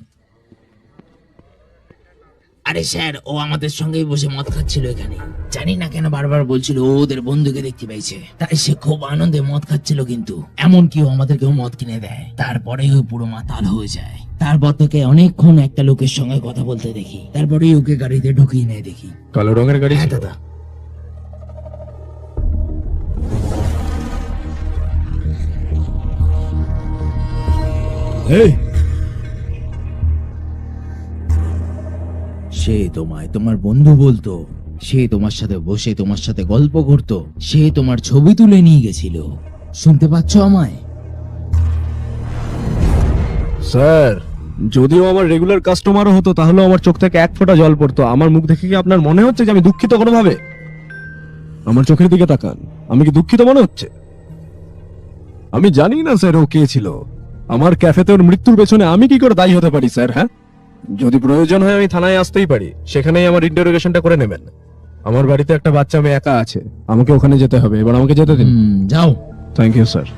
আরে স্যার, ও আমাদের সঙ্গেই বসে মদ খাচ্ছিল এখানে। জানি না কেন বারবার বলছিল ও ওদের বন্ধুকে দেখতে পাইছে, তাই সে খুব আনন্দে মদ খাচ্ছিল। কিন্তু এমনকি ও আমাদেরকেও মদ কিনে দেয়, তারপরে ও পুরো মাতাল হয়ে যায়। তারপর থেকে অনেকক্ষণ একটা লোকের সঙ্গে কথা বলতে দেখি, তারপরে ওকে গাড়িতে ঢুকিয়ে নেয় দেখি। কালো রঙের গাড়ি হ্যাঁ ছিল? দাদা। এই, সে তোমায় তোমার বন্ধু বলতো, সে তোমার সাথে বসে তোমার সাথে গল্প করতো, সে তোমার ছবি তুলে নিয়ে গেছিল। শুনতে পাচ্ছ আমায়? স্যার, যদিও আমার রেগুলার কাস্টমারও হতো, তাহলে আমার চোখ থেকে এক ফোঁটা জল পড়তো। আমার মুখ দেখে কি আপনার মনে হচ্ছে যে আমি দুঃখিত কোনোভাবে? আমার চোখের দিকে তাকান, আমি কি দুঃখিত মনে হচ্ছে? আমি জানি না স্যার ও কে ছিল। আমার ক্যাফেতে ওর মৃত্যুর পেছনে আমি কি করে দায়ী হতে পারি স্যার? হ্যাঁ, যদি প্রয়োজন হয় আমি থানায় আসতেই পারি, সেখানেই আমার ইন্টারোগেশনটা করে নেবেন। আমার বাড়িতে একটা বাচ্চা মেয়ে একা আছে, আমাকে ওখানে যেতে হবে। এবার আমাকে যেতে দিন। যাও। Thank you sir.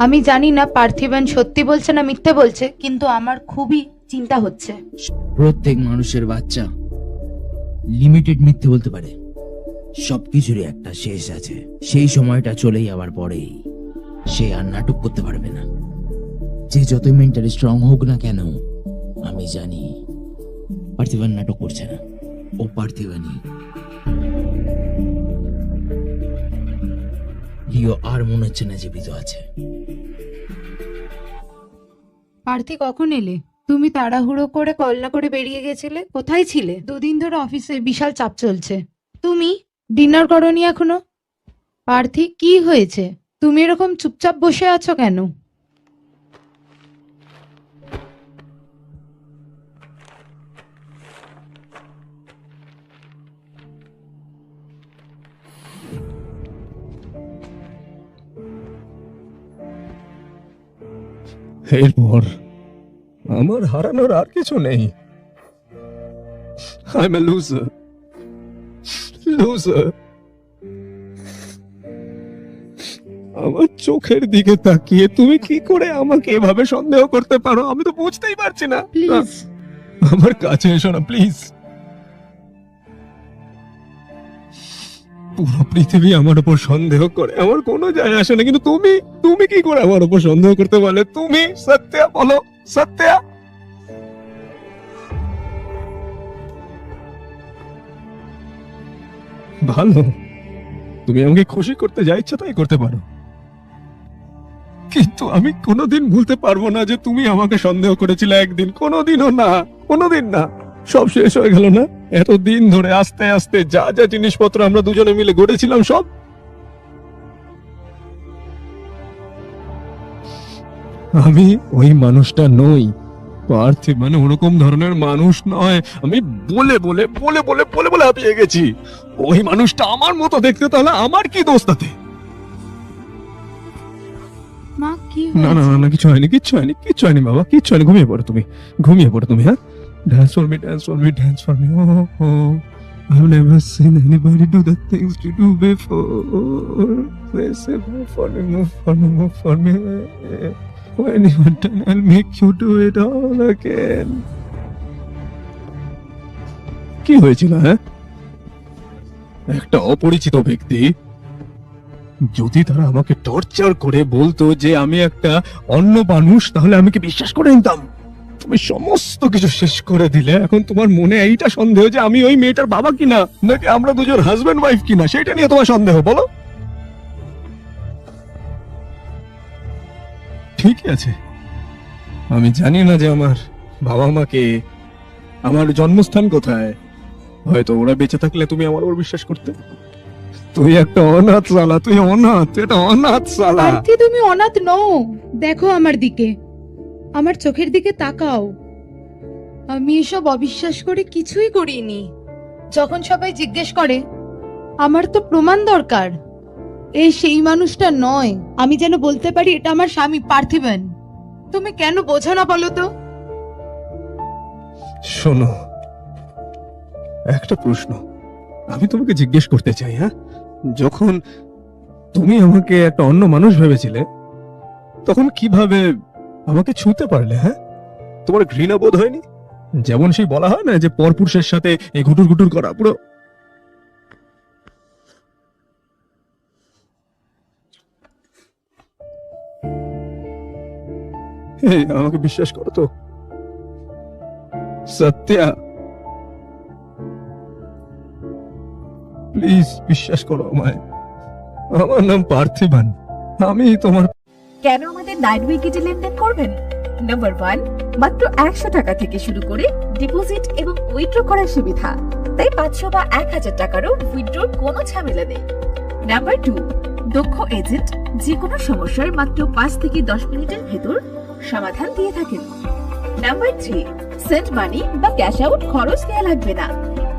আমি জানি না পার্থিবন সত্যি বলছে না মিথ্যে বলছে, কিন্তু আমার খুবই চিন্তা হচ্ছে। প্রত্যেক মানুষের বাচ্চা লিমিটেড মিথ্যে বলতে পারে। সবকিছুরই একটা শেষ আছে, সেই সময়টা চলেই যাওয়ার পরেই সে আর নাটক করতে পারবে না। যে যত মেন্টালি স্ট্রং হোক না কেন, আমি জানি পার্থিবান নাটক করছে না, ও পার্থিবানই। লিও আর মনে হচ্ছে না জীবিত আছে। পার্থি কখন এলে? তুমি তাড়াহুড়ো করে কল করে বেরিয়ে গেছিলে, কোথায় ছিলে? 2 দিন ধরে অফিসে বিশাল চাপ চলছে। তুমি ডিনার করোনি এখনো? পার্থি কি হয়েছে? তুমি এরকম চুপচাপ বসে আছো কেন? এরপর আমার হারানোর আর কিছু নেই। I M A loser, loser. আমার চোখের দিকে তাকিয়ে তুমি কি করে আমাকে এভাবে সন্দেহ করতে পারো? আমি তো বুঝতেই পারছি না। প্লিজ আমার কাছে এসো না প্লিজ। পুরো পৃথিবী আমার উপর সন্দেহ করে, আমার কোনো যায় আসে না, কিন্তু তুমি কি করে আমার উপর সন্দেহ করতে পারলে? তুমি সত্যা বলো, সত্যা। ভালো, তুমি আমাকে খুশি করতে যা ইচ্ছা তাই করতে পারো, কিন্তু আমি কোনোদিন ভুলতে পারবো না যে তুমি আমাকে সন্দেহ করেছিলে একদিন। কোনোদিনও না, কোনোদিন না। সব শেষ হয়ে গেল না? এতদিন ধরে আস্তে আস্তে যা যা জিনিসপত্র আমরা দুজনে মিলে গড়েছিলাম সব। আমি ওই মানুষটা নই। পার্থিব মানে ওরকম ধরনের মানুষ নয়। আমি বলে বলে বলে বলে বলে বলে হাঁপিয়ে গেছি। ওই মানুষটা আমার মতো দেখতে, তাহলে আমার কি দোষ তাতে? মা কি না না হয়েছে? না না, কিছু হয়নি, কিচ্ছু হয়নি, কিচ্ছু হয়নি বাবা, কিচ্ছু হয়নি। ঘুমিয়ে পড়ো তুমি, ঘুমিয়ে পড়ো তুমি। হ্যাঁ, dance for me, dance for me, dance for me. Oh, oh. I've never seen anybody do the things you do before. They say move for me, move for me, move for me. When you want to, I'll make you do it all again. কি হয়েছিল? হ্যাঁ, একটা অপরিচিত ব্যক্তি যদি তারা আমাকে torture করে বলতো যে আমি একটা অন্য মানুষ, তাহলে আমি কি বিশ্বাস করে নিতাম? তুমি সমস্ত কিছু শেষ করে দিলে। এখন তোমার মনে এইটা সন্দেহ যে আমি ওই মেয়েটার বাবা কিনা, নাকি আমরা দুজন হাজবেন্ড ওয়াইফ কিনা, সেটা নিয়ে তোমার সন্দেহ, বলো? ঠিক আছে, আমি জানি না যে আমার বাবা মাকে, আমার জন্মস্থান কোথায়। হয়তো ওরা বেঁচে থাকলে তুমি আমার ওর বিশ্বাস করতে। তুই একটা অনাথ শালা, তুই অনাথ, তুই একটা অনাথ শালা। পার্থি তুমি অনাথ নও। দেখো আমার দিকে, আমার চোখের দিকে তাকাও। আমি এসব অবিশ্বাস করে কিছুই করিনি। যখন সবাই জিজ্ঞেস করে, আমার তো প্রমাণ দরকার। এই সেই মানুষটা নয়। আমি যেন বলতে পারি এটা আমার স্বামী পার্থিবন। তুমি কেন বোঝো না বলো তো? শোনো, একটা প্রশ্ন আমি তোমাকে জিজ্ঞেস করতে চাই। হ্যাঁ, যখন তুমি আমাকে একটা অন্য মানুষ ভেবেছিলে, তখন কিভাবে আমাকে ছুঁতে পারলে? হ্যাঁ, তোমার ঘৃণা বোধ হয়নি? যেমন সেই বলা হয় না যে পরপুরুষের সাথে এই ঘুটুর ঘুটুর করা, পুরো এই, আমাকে বিশ্বাস করো তো সত্যা, প্লিজ বিশ্বাস করো আমায়। আমার নাম পার্থিবান, আমি তোমার। কেন আমাদের 9 উইকেটে লেনদেন করবেন? নাম্বার 1, মাত্র 100 টাকা থেকে শুরু করে ডিপোজিট এবং উইথড্র করার সুবিধা, তাই 500 বা 1000 টাকারও উইথড্রর কোনো ঝামেলা নেই। নাম্বার 2, দক্ষ এজেন্ট যে কোনো সমস্যার মাত্র 5 থেকে 10 মিনিটের ভেতর সমাধান দিয়ে থাকেন। নাম্বার 3, সেন্ড মানি বা ক্যাশ আউট খরচ দেওয়া লাগবে না,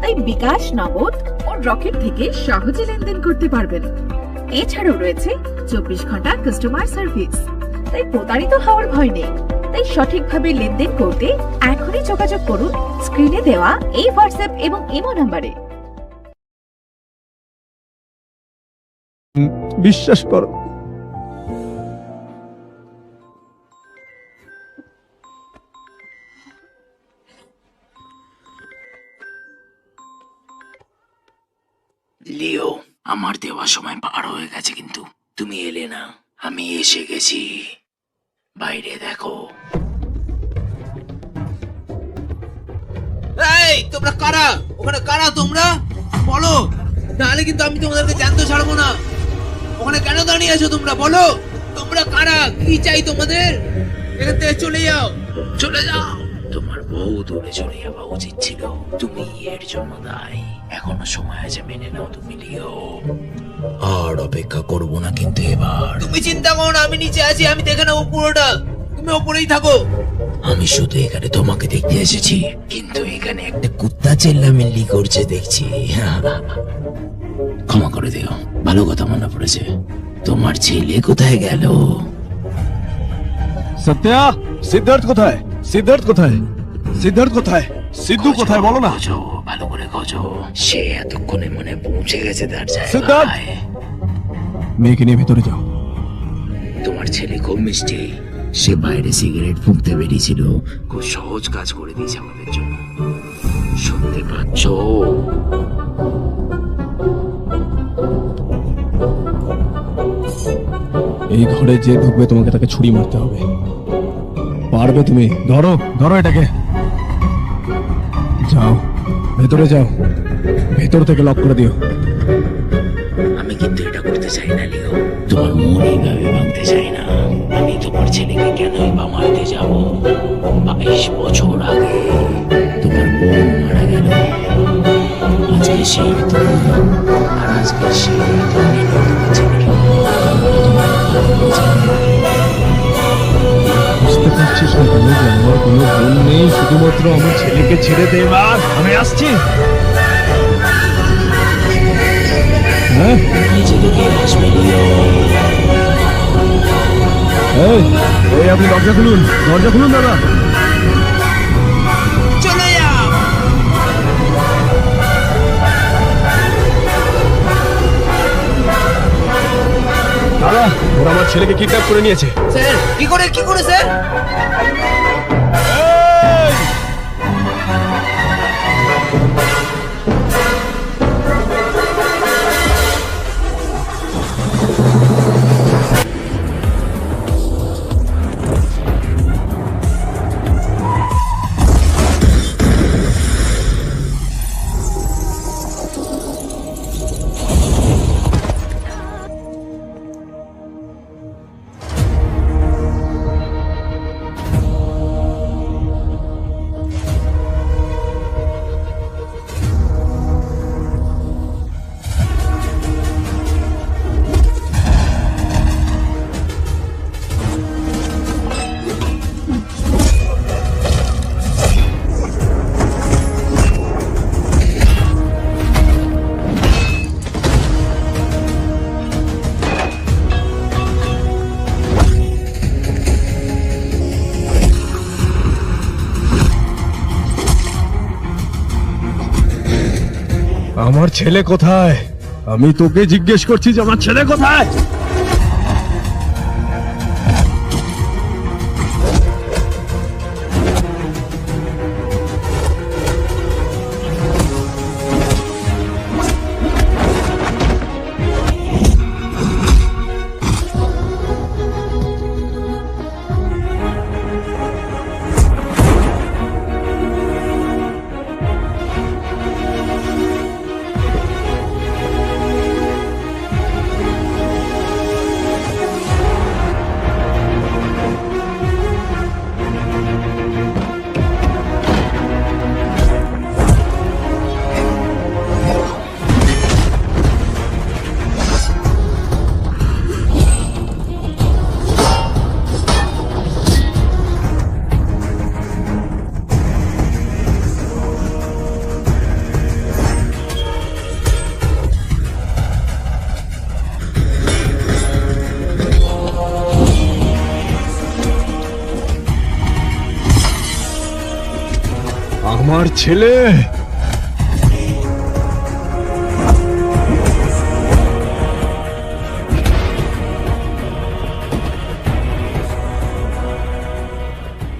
তাই বিকাশ, নগদ ও রকেট থেকে সহজে লেনদেন করতে পারবেন। এছাড়াও রয়েছে 24 ঘন্টা কাস্টমার সার্ভিস, তাই প্রতারিত হওয়ার ভয় নেই। তাই সঠিকভাবে লেনদেন করতে এখনই যোগাযোগ করুন স্ক্রিনে দেওয়া এই হোয়াটসঅ্যাপ এবং ইমো নম্বরে। বিশ্বাস করো, লিও, আমার দেওয়া সময় পার হয়ে গেছে, কিন্তু তুমি এলে না। আমি এসে গেছি, বাইরে দেখো। এই তোমরা কারা? ওখানে কারা তোমরা? বলো, নাহলে কিন্তু আমি তোমাদেরকে জানতে ছাড়বো না। ওখানে কেন দাঁড়িয়ে আছো তোমরা? বলো, তোমরা কারা? কি চাই তোমাদের? এখান থেকে চলে যাও, চলে যাও। তোমার বহু দূরে চলে যাওয়া উচিত ছিল, তুমি এর জন্য দায়ী। এখনো সময় আছে, মেনে নাও তুমি লিও। আর অপেক্ষা করবো না কিন্তু এবার। তুমি চিন্তা করো না, আমি নিচে আছি, আমি দেখে নেবো পুরোটা। তুমি ওপরেই থাকো। আমি শুধু এখানে তোমাকে দেখতে এসেছি, কিন্তু এখানে একটা কুত্তা চেল্লামিল্লি করছে দেখছি। ক্ষমা করে দিও, ভালো কথা মনে পড়েছে। তোমার ছেলে কোথায় গেল? সত্যা, সিদ্ধার্থ কোথায়? সিদ্ধার্থ কোথায়? সিদ্ধার্থ কোথায়? সিদ্ধু কোথায় বলো না? খোঁজো, ভালো করে খোঁজো। সে এতক্ষণে মনে পৌঁছে গেছে তার সিদ্ধার্থ! জায়গায়। মেয়েকে নিয়ে ভেতরে যাও। তোমার ছেলে খুব মিষ্টি। সে বাইরে সিগারেট ফুঁকতে বেরিয়েছিল, খুব সহজ কাজ করে দিয়েছে আমাদের জন্য। শুনতে পাচ্ছ? এই ঘরে যে ঢুকবে তোমাকে তাকে ছুরি মারতে হবে। পারবে তুমি? ধরো, ধরো এটাকে। যাও, ভেতরে যাও, ভেতর থেকে লক করে দিও। আমি কিন্তু এটা করতে চাই না লিও, তোমার মন এইভাবে ভাঙতে চাই না। আমি তোমার ছেলেকে কেনই বা মারতে যাব? 22 বছর আগে তোমার বোন মারা গেল। আজকে সেই দিন, আর আজকে সেই দিনে তোমার ছেলেকে বুঝতে পারছিস না তুমি যে আমার কোনো বোন নেই? শুধুমাত্র আমার ছেলেকে ছেড়ে দে এবার, আমি আসছি। হ্যাঁ, নিজেকে আসবে লিও। এই আপনি দরজা খুলুন, দরজা খুলুন দাদা। চলে যাও। দাদা, ওরা আমার ছেলেকে কিডন্যাপ করে নিয়েছে। স্যার, কি করে স্যার? আমার ছেলে কোথায়? আমি তোকে জিজ্ঞেস করছি যে আমার ছেলে কোথায়? আমার ছেলে।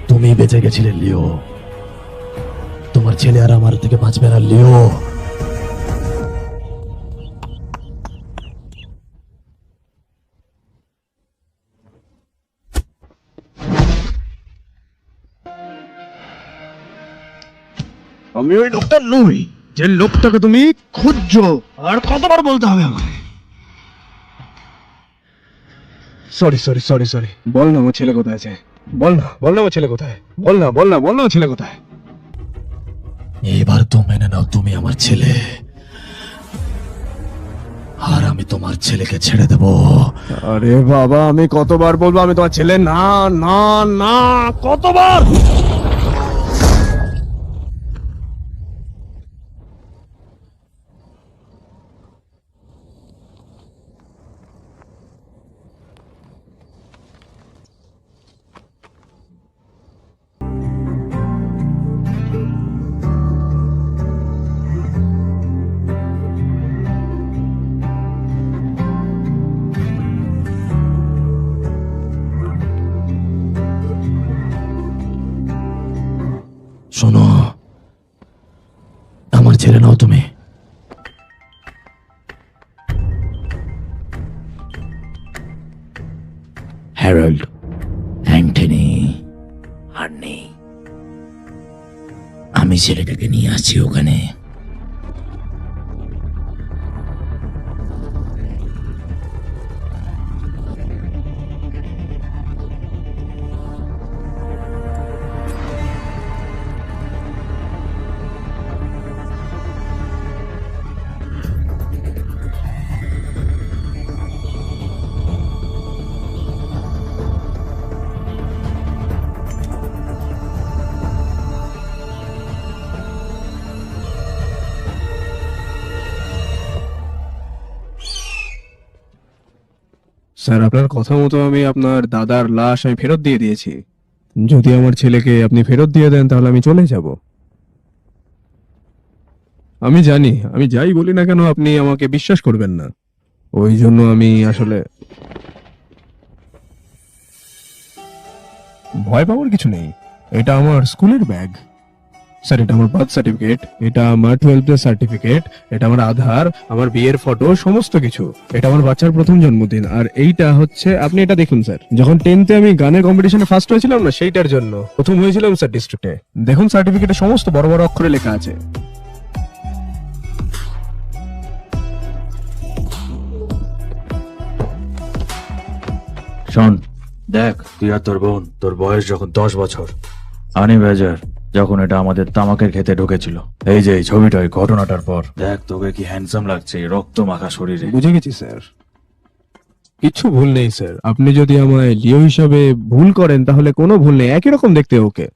তুমি বেঁচে গেছিলে লিও, তোমার ছেলে আর আমার থেকে বাঁচবে না লিও। আমি ওই লোকটা নই যে লোকটাকে তুমি খুঁজছো। আর কতবার বলতে হবে আমাকে? Sorry sorry sorry sorry. বল না আমার ছেলে কোথায় আছে, বল না, বল না আমার ছেলে কোথায়, বল না, বল না, বল না আমার ছেলে কোথায়। এবার তো মেনে নাও তুমি আমার ছেলে, আর আমি তোমার ছেলেকে ছেড়ে দেব। আরে বাবা, আমি কতবার বলবো আমি তোমার ছেলে না না না, কতবার? শোনো, আমার ছেলে নাও তুমি। হ্যারল্ড, অ্যান্টনি আর নেই, আমি ছেলেটাকে নিয়ে আসছি ওখানে। স্যার, আপনার কথা মতো আমি আপনার দাদার লাশ আমি ফেরত দিয়ে দিয়েছি। যদি আমার ছেলেকে আপনি ফেরত দিয়ে দেন তাহলে আমি চলে যাব। আমি জানি, আমি যাই বলি না কেন আপনি আমাকে বিশ্বাস করবেন না, ওই জন্য আমি আসলে ভয় পাওয়ার কিছু নেই। এটা আমার স্কুলের ব্যাগ স্যার, এটা আমার বার্থ সার্টিফিকেট, এটা আমার 12th সার্টিফিকেট, এটা আমার আধার, আমার বিয়ের ফটো, সমস্ত কিছু। এটা আমার বাচ্চার প্রথম জন্মদিন। আর এইটা হচ্ছে, আপনি এটা দেখুন স্যার, যখন 10th-এ আমি গানের কম্পিটিশনে ফার্স্ট হয়েছিলাম না, সেইটার জন্য প্রথম হয়েছিলাম স্যার ডিস্ট্রিক্টে। দেখুন সার্টিফিকেটে সমস্ত বড় বড় অক্ষরে লেখা আছে। শোন, দেখ, তুই আর তোর বোন, তোর বয়স যখন 10 বছর, আনি বাজার যখন এটা আমাদের তামাকের খেতে ঢুকেছিল, এই যে এই ছবিটা, ওই ঘটনাটার পর, দেখ তোকে কি হ্যান্ডসাম লাগছে এই রক্ত মাখা শরীরে। বুঝে গেছি স্যার, কিচ্ছু ভুল নেই স্যার। আপনি যদি আমায় লিও হিসাবে ভুল করেন তাহলে কোনো ভুল নেই, একই রকম দেখতে ওকে।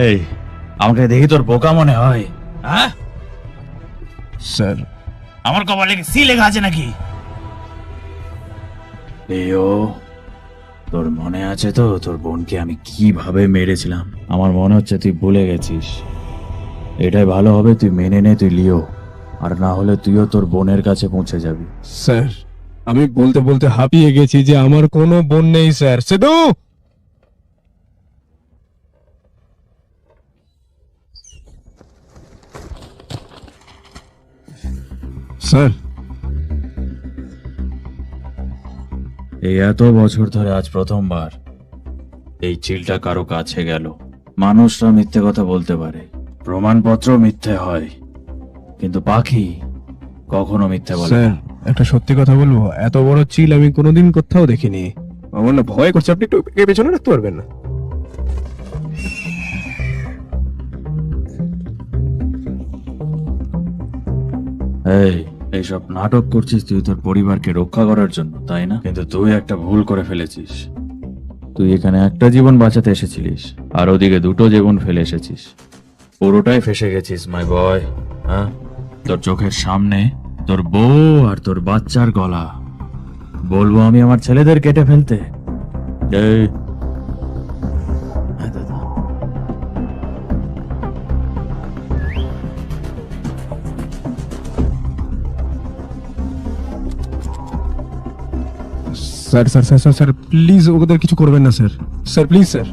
এই, আমাকে দেখি তোর বোকা মনে হয়? হ্যাঁ স্যার, আমার কপালে সি লেখা আছে নাকি? লিও, তোর মনে আছে তো তোর বোনকে আমি কিভাবে মেরেছিলাম? আমার মনে হচ্ছে তুই ভুলে গেছিস। এটাই ভালো হবে তুই মেনে নে তুই লিও, আর না হলে তুইও তোর বোনের কাছে পৌঁছে যাবি। স্যার, আমি বলতে বলতে হাঁপিয়ে গেছি যে আমার কোনো বোন নেই স্যার। সেদু, স্যার, এই এত বছর ধরে আজ প্রথমবার এই চিলটা কারো কাছে গেল। মানুষরা মিথ্যে কথা বলতে পারে, প্রমাণপত্র মিথ্যে হয়, কিন্তু পাখি কখনো মিথ্যে বলে স্যার না। একটা সত্যি কথা বলবো, এত বড় চিল আমি কোনোদিন কোথাও দেখিনি। আমার না ভয় করছে, আপনি একটু পেছনে রাখতে পারবেন না? এইসব নাটক করছিস তুই তোর পরিবারকে রক্ষা করার জন্য, তাই না? কিন্তু তুই একটা ভুল করে ফেলেছিস। তুই এখানে একটা জীবন বাঁচাতে এসেছিলিস, আর ওদিকে দুটো জীবন ফেলে এসেছিস। পুরোটাই ফেসে গেছিস মাই বয়। হ্যাঁ, তোর চোখের সামনে তোর বউ আর তোর বাচ্চার গলা। বলবো আমি আমার ছেলেদের কেটে ফেলতে? এই, হ্যাঁ দাদা। Sir sir sir sir sir please ওদের কিছু করবেন না স্যার, স্যার প্লিজ স্যার।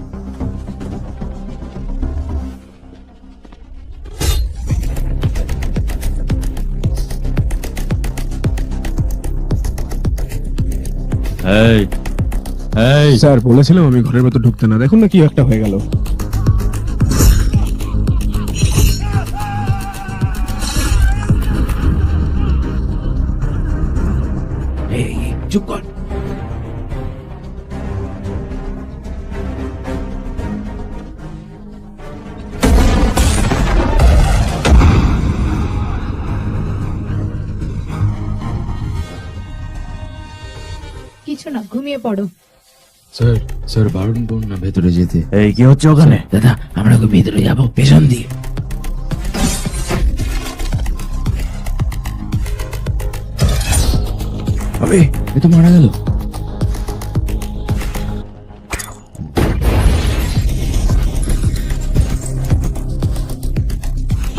এই এই স্যার বলেছিলাম আমি ঘরের ভেতর ঢুকতে না, দেখুন না কি একটা হয়ে গেল। এই, চুপ কর। কিছু না, ঘুমিয়ে পড়ো। স্যার স্যার বারণ করুন না ভেতরে যেতে। এই কি হচ্ছে ওখানে? দাদা আমরা ওকে ভিতরে যাবো পেছন দিয়ে। আবে এ তো মারা গেল।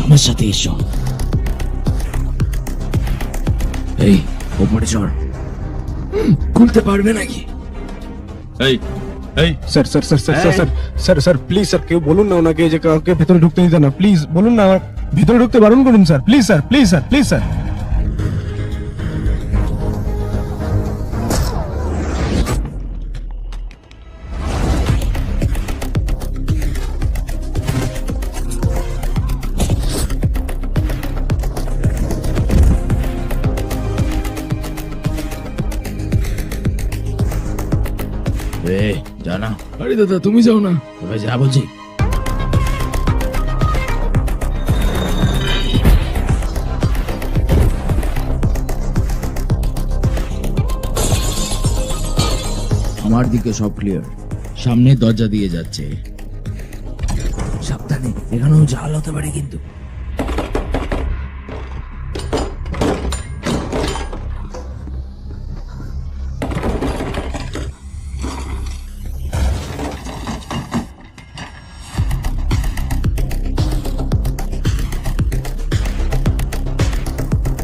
আমার সাথে এসো। এই ওপরে চড়। খুলতে পারবে নাকি? এই এই sir sir sir sir sir sir sir please sir কেউ বলুন না ওনাকে যে কাউকে ভেতরে ঢুকতে দিতে না, প্লিজ বলুন না, ভেতরে ঢুকতে বারণ করুন sir, please sir, please sir, please sir. জানা আরে দাদা তুমি যাও না। তবে যা বলছি। আমার দিকে সব ক্লিয়ার, সামনে দরজা দিয়ে যাচ্ছে। সাবধানে, এখানেও জাল হতে পারে কিন্তু।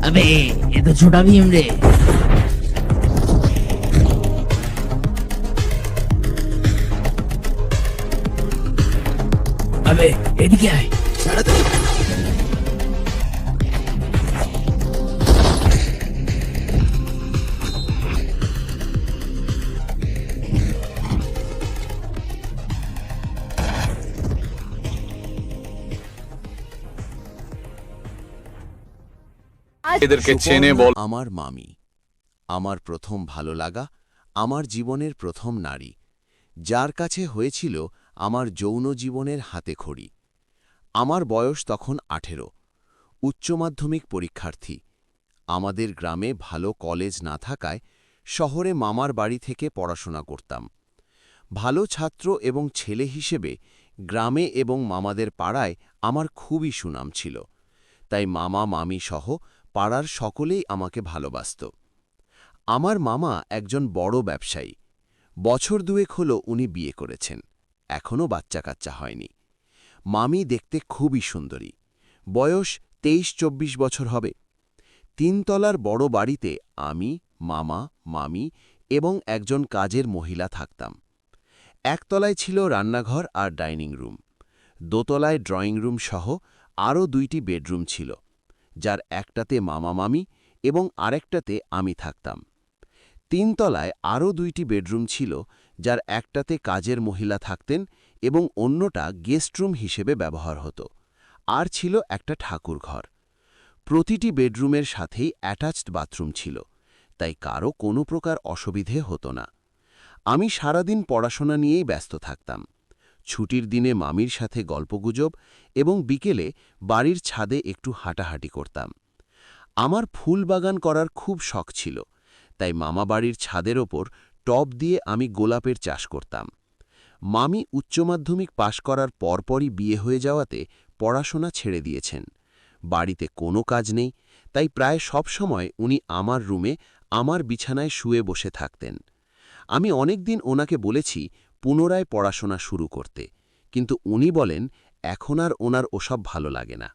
अबे ये तो छोटा भीम रे। अबे এদিকে আয়। এদেরকে চেনে বল। আমার মামি, আমার প্রথম ভালো লাগা, আমার জীবনের প্রথম নারী, যার কাছে হয়েছিল আমার যৌন জীবনের হাতেখড়ি। আমার বয়স তখন 18, উচ্চ মাধ্যমিক পরীক্ষার্থী। আমাদের গ্রামে ভালো কলেজ না থাকায় শহরে মামার বাড়ি থেকে পড়াশোনা করতাম। ভালো ছাত্র এবং ছেলে হিসেবে গ্রামে এবং মামাদের পাড়ায় আমার খুবই সুনাম ছিল, তাই মামা মামি সহ পাড়ার সকলেই আমাকে ভালোবাসত। আমার মামা একজন বড় ব্যবসায়ী। বছর দুয়েক হলো উনি বিয়ে করেছেন, এখনও বাচ্চা কাচ্চা হয়নি। মামি দেখতে খুবই সুন্দরী, বয়স 23-24 বছর হবে। 3 তলার বড় বাড়িতে আমি, মামা, মামি এবং একজন কাজের মহিলা থাকতাম। 1 তলায় ছিল রান্নাঘর আর ডাইনিং রুম, 2 তলায় ড্রয়িং রুম সহ আরও 2টি বেডরুম ছিল, যার একটাতে মামা মামি এবং আরেকটাতে আমি থাকতাম। 3 তলায় আরও 2টি বেডরুম ছিল, যার একটাতে কাজের মহিলা থাকতেন এবং অন্যটা গেস্ট রুম হিসেবে ব্যবহার হতো, আর ছিল একটা ঠাকুর ঘর। প্রতিটি বেডরুমের সাথেই অ্যাটাচড বাথরুম ছিল, তাই কারও কোনো প্রকার অসুবিধে হতো না। আমি সারাদিন পড়াশোনা নিয়েই ব্যস্ত থাকতাম। ছুটির দিনে মামির সাথে গল্পগুজব এবং বিকেলে বাড়ির ছাদে একটু হাঁটাহাঁটি করতাম। আমার ফুল বাগান করার খুব শখ ছিল, তাই মামা বাড়ির ছাদের ওপর টব দিয়ে আমি গোলাপের চাষ করতাম। মামি উচ্চ মাধ্যমিক পাশ করার পরপরই বিয়ে হয়ে যাওয়াতে পড়াশোনা ছেড়ে দিয়েছেন। বাড়িতে কোনো কাজ নেই, তাই প্রায় সব সময় উনি আমার রুমে আমার বিছানায় শুয়ে বসে থাকতেন। আমি অনেকদিন ওনাকে বলেছি পুনরায় পড়াশোনা শুরু করতে, কিন্তু উনি বলেন এখন আর ওনার ওসব ভালো লাগে না।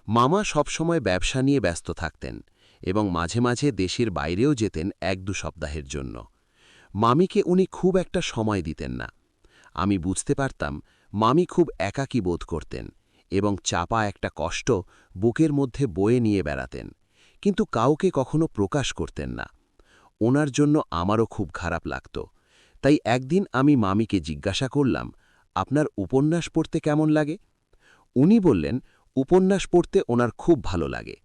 মামা সবসময় ব্যবসা নিয়ে ব্যস্ত থাকতেন এবং মাঝে মাঝে দেশের বাইরেও যেতেন 1-2 সপ্তাহের জন্য। মামিকে উনি খুব একটা সময় দিতেন না। আমি বুঝতে পারতাম মামি খুব একাকী বোধ করতেন এবং চাপা একটা কষ্ট বুকের মধ্যে বয়ে নিয়ে বেড়াতেন, কিন্তু কাউকে কখনো প্রকাশ করতেন না। ওনার জন্য আমারও খুব খারাপ লাগত। তাই একদিন আমি মামিকে জিজ্ঞাসা করলাম, আপনার উপন্যাস পড়তে কেমন লাগে? উনি বললেন, উপন্যাস পড়তে ওনার খুব ভালো লাগে।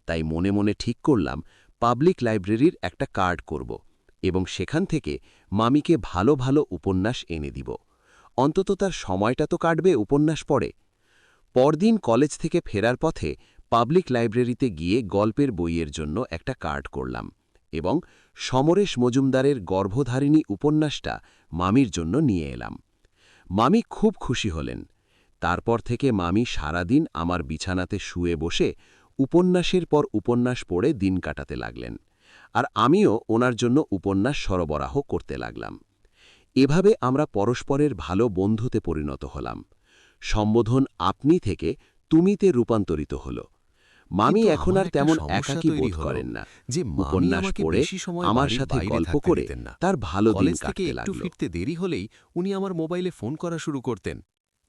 তাই মনে মনে ঠিক করলাম পাবলিক লাইব্রেরির একটা কার্ড করব এবং সেখান থেকে মামিকে ভালো ভালো উপন্যাস এনে দিব। অন্তত তার সময়টা তো কাটবে উপন্যাস পড়ে। পরদিন কলেজ থেকে ফেরার পথে পাবলিক লাইব্রেরিতে গিয়ে গল্পের বইয়ের জন্য একটা কার্ড করলাম এবং সমরেশ মজুমদারের গর্ভধারিণী উপন্যাসটা মামির জন্য নিয়ে এলাম। মামি খুব খুশি হলেন। তারপর থেকে মামি সারাদিন আমার বিছানাতে শুয়ে বসে উপন্যাসের পর উপন্যাস পড়ে দিন কাটাতে লাগলেন, আর আমিও ওনার জন্য উপন্যাস সরবরাহ করতে লাগলাম। এভাবে আমরা পরস্পরের ভালো বন্ধুতে পরিণত হলাম। সম্বোধন আপনি থেকে তুমিতে রূপান্তরিত হল। মামি এখন আর তেমন একাকী বোধ করেন না। যে উপন্যাস পড়ে আমার সাথে গল্প করে তার ভালো দিন কাটতে লাগলো। ফিরতে দেরি হলেই উনি আমার মোবাইলে ফোন করা শুরু করতেন।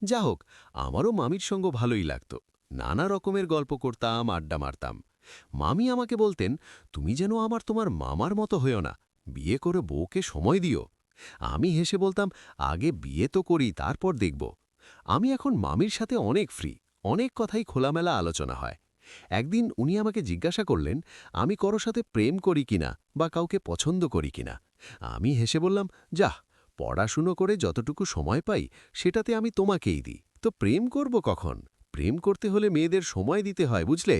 যা হোক, আমারও মামির সঙ্গ ভালোই লাগত। নানা রকমের গল্প করতাম, আড্ডা মারতাম। মামি আমাকে বলতেন, তুমি যেন তোমার মামার মতো হয়েও না, বিয়ে করে বউকে সময় দিও। আমি হেসে বলতাম, আগে বিয়ে তো করি, তারপর দেখব। আমি এখন মামির সাথে অনেক ফ্রি, অনেক কথাই খোলামেলা আলোচনা হয়। একদিন উনি আমাকে জিজ্ঞাসা করলেন, আমি কারো সাথে প্রেম করি কিনা বা কাউকে পছন্দ করি কিনা। আমি হেসে বললাম, যাহ, পড়াশুনো করে যতটুকু সময় পাই সেটাতে আমি তোমাকেই দিই, তো প্রেম করব কখন? প্রেম করতে হলে মেয়েদের সময় দিতে হয়, বুঝলে?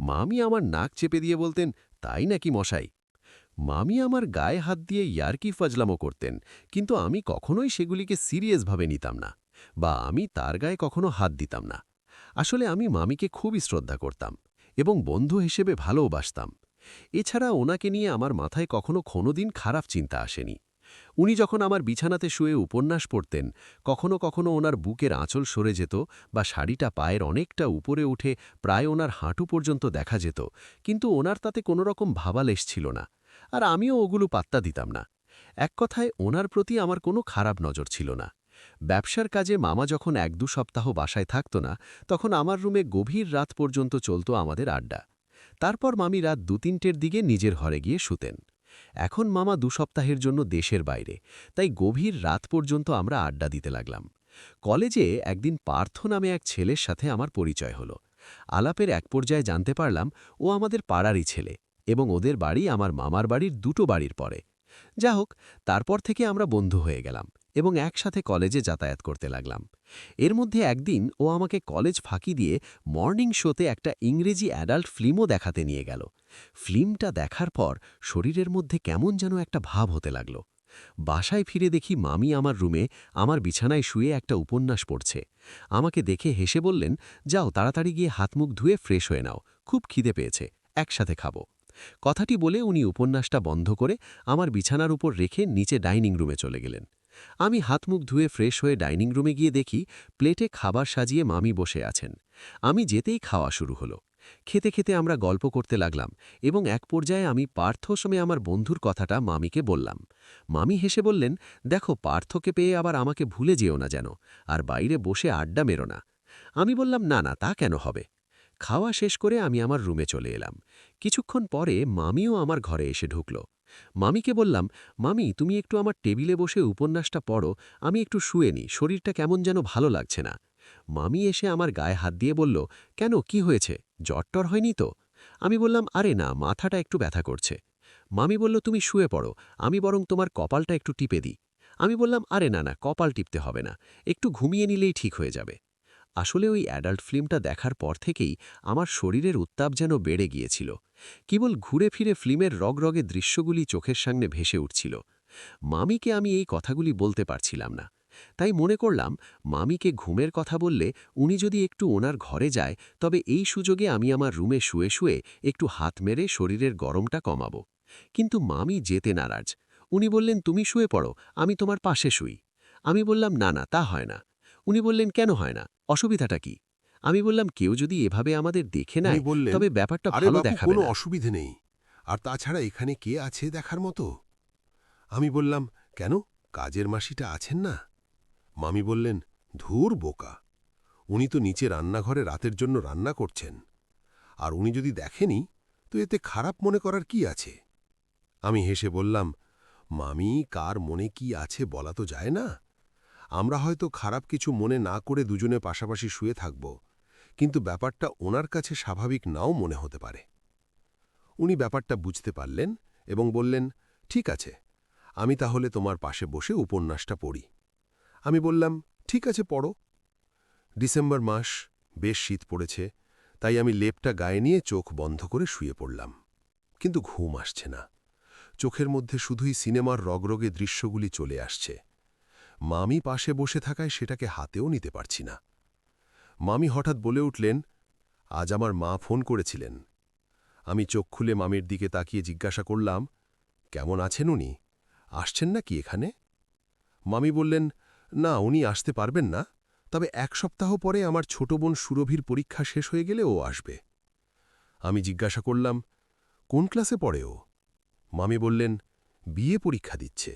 মামি আমার নাক চেপে দিয়ে বলতেন, তাই নাকি মশাই? মামি আমার গায়ে হাত দিয়ে ইয়ার্কি ফাজলামো করতেন, কিন্তু আমি কখনোই সেগুলিকে সিরিয়াসভাবে নিতাম না, বা আমি তার গায়ে কখনো হাত দিতাম না। আসলে আমি মামিকে খুবই শ্রদ্ধা করতাম এবং বন্ধু হিসেবে ভালোবাসতাম। এছাড়া ওনাকে নিয়ে আমার মাথায় কখনো কোনোদিন খারাপ চিন্তা আসেনি। উনি যখন আমার বিছানাতে শুয়ে উপন্যাস পড়তেন, কখনো কখনো ওনার বুকের আঁচল সরে যেত বা শাড়িটা পায়ের অনেকটা উপরে উঠে প্রায় ওনার হাঁটু পর্যন্ত দেখা যেত, কিন্তু ওনার তাতে কোনো রকম ভাবালেশ ছিল না, আর আমিও ওগুলো পাত্তা দিতাম না। এক কথায় ওনার প্রতি আমার কোনো খারাপ নজর ছিল না। ব্যবসার কাজে মামা যখন 1-2 সপ্তাহ বাসায় থাকত না, তখন আমার রুমে গভীর রাত পর্যন্ত চলত আমাদের আড্ডা। তারপর মামি রাত 2-3টের দিকে নিজের ঘরে গিয়ে শুতেন। এখন মামা 2 সপ্তাহের জন্য দেশের বাইরে, তাই গভীর রাত পর্যন্ত আমরা আড্ডা দিতে লাগলাম। কলেজে একদিন পার্থ নামে এক ছেলের সাথে আমার পরিচয় হলো। আলাপের এক পর্যায়ে জানতে পারলাম ও আমাদের পাড়ারই ছেলে এবং ওদের বাড়ি আমার মামার বাড়ির 2টো বাড়ির পরে। যা হোক, তারপর থেকে আমরা বন্ধু হয়ে গেলাম এবং একসাথে কলেজে যাতায়াত করতে লাগলাম। এর মধ্যে একদিন ও আমাকে কলেজ ফাঁকি দিয়ে মর্নিং শোতে একটা ইংরেজি অ্যাডাল্ট ফিল্মও দেখাতে নিয়ে গেল। ফিল্মটা দেখার পর শরীরের মধ্যে কেমন যেন একটা ভাব হতে লাগল। বাসায় ফিরে দেখি মামি আমার রুমে আমার বিছানায় শুয়ে একটা উপন্যাস পড়ছে। আমাকে দেখে হেসে বললেন, যাও তাড়াতাড়ি গিয়ে হাত মুখ ধুয়ে ফ্রেশ হয়ে নাও, খুব খিদে পেয়েছে, একসাথে খাবো। কথাটি বলে উনি উপন্যাসটা বন্ধ করে আমার বিছানার উপর রেখে নিচে ডাইনিং রুমে চলে গেলেন। আমি হাত মুখ ধুয়ে ফ্রেশ হয়ে ডাইনিং রুমে গিয়ে দেখি প্লেটে খাবার সাজিয়ে মামি বসে আছেন। আমি যেতেই খাওয়া শুরু হলো। খেতে খেতে আমরা গল্প করতে লাগলাম এবং এক পর্যায়ে আমি পার্থ সময়ে আমার বন্ধুর কথাটা মামিকে বললাম। মামি হেসে বললেন, দেখো, পার্থকে পেয়ে আবার আমাকে ভুলে যেও না যেন, আর বাইরে বসে আড্ডা মেরো না। আমি বললাম, না না, তা কেন হবে। খাওয়া শেষ করে আমি আমার রুমে চলে এলাম। কিছুক্ষণ পরে মামিও আমার ঘরে এসে ঢুকল। মামিকে বললাম, মামি, তুমি একটু আমার টেবিলে বসে উপন্যাসটা পড়ো, আমি একটু শুয়ে নি, শরীরটা কেমন যেন ভালো লাগছে না। মামি এসে আমার গায়ে হাত দিয়ে বলল, কেন, কি হয়েছে, জ্বর-টর হয়নি তো? আমি বললাম, আরে না, মাথাটা একটু ব্যথা করছে। মামি বলল, তুমি শুয়ে পড়ো, আমি বরং তোমার কপালটা একটু টিপে দিই। আমি বললাম, আরে না না, কপাল টিপতে হবে না, একটু ঘুমিয়ে নিলেই ঠিক হয়ে যাবে। আসলে ওই অ্যাডাল্ট ফিল্মটা দেখার পর থেকেই আমার শরীরের উত্তাপ যেন বেড়ে গিয়েছিল। কেবল ঘুরে ফিরে ফিল্মের রগরগে দৃশ্যগুলি চোখের সামনে ভেসে উঠছিল। মামিকে আমি এই কথাগুলি বলতে পারছিলাম না, তাই মনে করলাম মামিকে ঘুমের কথা বললে উনি যদি একটু ওনার ঘরে যায়, তবে এই সুযোগে আমি আমার রুমে শুয়ে শুয়ে একটু হাত মেরে শরীরের গরমটা কমাবো। কিন্তু মামি যেতে নারাজ। উনি বললেন, তুমি শুয়ে পড়ো, আমি তোমার পাশে শুই। আমি বললাম, না না, তা হয় না। উনি বললেন, কেন হয় না, অসুবিধাটা কি? আমি বললাম, কেউ যদি এভাবে আমাদের দেখে নেয় তবে ব্যাপারটা ভালো দেখাবে না। কোনো অসুবিধে নেই, আর তাছাড়া এখানে কে আছে দেখার মতো? আমি বললাম, কেন, কাজের মাসিটা আছেন না? মামি বললেন, ধুর বোকা, উনি তো নিচে রান্নাঘরে রাতের জন্য রান্না করছেন, আর উনি যদি দেখেনি তো এতে খারাপ মনে করার কি আছে? আমি হেসে বললাম, মামি, কার মনে কি আছে বলা তো যায় না। আমরা হয়তো খারাপ কিছু মনে না করে দুজনে পাশাপাশি শুয়ে থাকব, কিন্তু ব্যাপারটা ওনার কাছে স্বাভাবিক নাও মনে হতে পারে। উনি ব্যাপারটা বুঝতে পারলেন এবং বললেন, ঠিক আছে, আমি তাহলে তোমার পাশে বসে উপন্যাসটা পড়ি। আমি বললাম, ঠিক আছে, পড়ো। ডিসেম্বর মাস, বেশ শীত পড়েছে, তাই আমি লেপটা গায়ে নিয়ে চোখ বন্ধ করে শুয়ে পড়লাম। কিন্তু ঘুম আসছে না। চোখের মধ্যে শুধুই সিনেমার রগরগে দৃশ্যগুলি চলে আসছে। মামি পাশে বসে থাকায় সেটাকে হাতেও নিতে পারছি না। মামি হঠাৎ বলে উঠলেন, আজ আমার মা ফোন করেছিলেন। আমি চোখ খুলে মামির দিকে তাকিয়ে জিজ্ঞাসা করলাম, কেমন আছেন উনি, আসছেন না কি এখানে? মামি বললেন, না, উনি আসতে পারবেন না, তবে 1 সপ্তাহ পরে আমার ছোট বোন সুরভির পরীক্ষা শেষ হয়ে গেলে ও আসবে। আমি জিজ্ঞাসা করলাম, কোন ক্লাসে পড়ে ও? মামি বললেন, বিএ পরীক্ষা দিচ্ছে।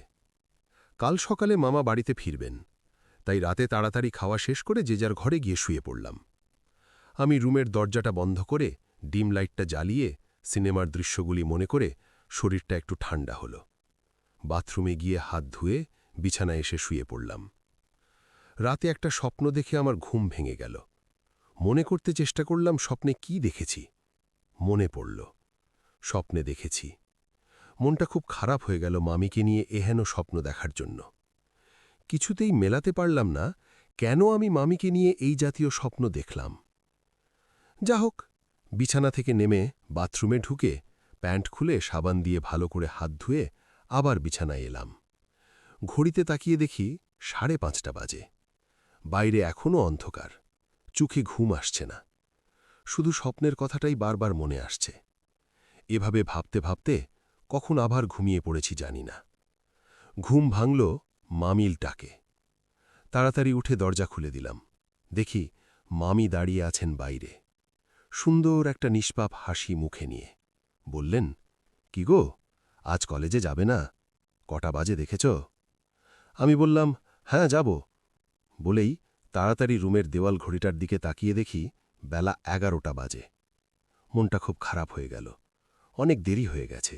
কাল সকালে মামা বাড়িতে ফিরবেন, তাই রাতে তাড়াতাড়ি খাওয়া শেষ করে যে যার ঘরে গিয়ে শুয়ে পড়লাম। আমি রুমের দরজাটা বন্ধ করে ডিম লাইটটা জ্বালিয়ে সিনেমার দৃশ্যগুলি মনে করে শরীরটা একটু ঠান্ডা হলো। বাথরুমে গিয়ে হাত ধুয়ে বিছানায় এসে শুয়ে পড়লাম। রাতে একটা স্বপ্ন দেখে আমার ঘুম ভেঙে গেল। মনে করতে চেষ্টা করলাম স্বপ্নে কি দেখেছি। মনে পড়ল, স্বপ্নে দেখেছি। মনটা খুব খারাপ হয়ে গেল মামিকে নিয়ে এহেন স্বপ্ন দেখার জন্য। কিছুতেই মেলাতে পারলাম না কেন আমি মামিকে নিয়ে এই জাতীয় স্বপ্ন দেখলাম। যা হোক, বিছানা থেকে নেমে বাথরুমে ঢুকে প্যান্ট খুলে সাবান দিয়ে ভালো করে হাত ধুয়ে আবার বিছানায় এলাম। ঘড়িতে তাকিয়ে দেখি 5:30 বাজে। বাইরে এখনও অন্ধকার, চোখে ঘুম আসছে না, শুধু স্বপ্নের কথাটাই বারবার মনে আসছে। এভাবে ভাবতে ভাবতে কখন আবার ঘুমিয়ে পড়েছি জানি না। ঘুম ভাঙল মামিল ডাকে। তাড়াতাড়ি উঠে দরজা খুলে দিলাম। দেখি মামি দাঁড়িয়ে আছেন বাইরে, সুন্দর একটা নিষ্পাপ হাসি মুখে নিয়ে। বললেন, কি গো, আজ কলেজে যাবে না? কটা বাজে দেখেছ? আমি বললাম, হ্যাঁ, যাব। বলেই তাড়াতাড়ি রুমের দেওয়াল ঘড়িটার দিকে তাকিয়ে দেখি বেলা 11টা বাজে। মনটা খুব খারাপ হয়ে গেল। অনেক দেরি হয়ে গেছে,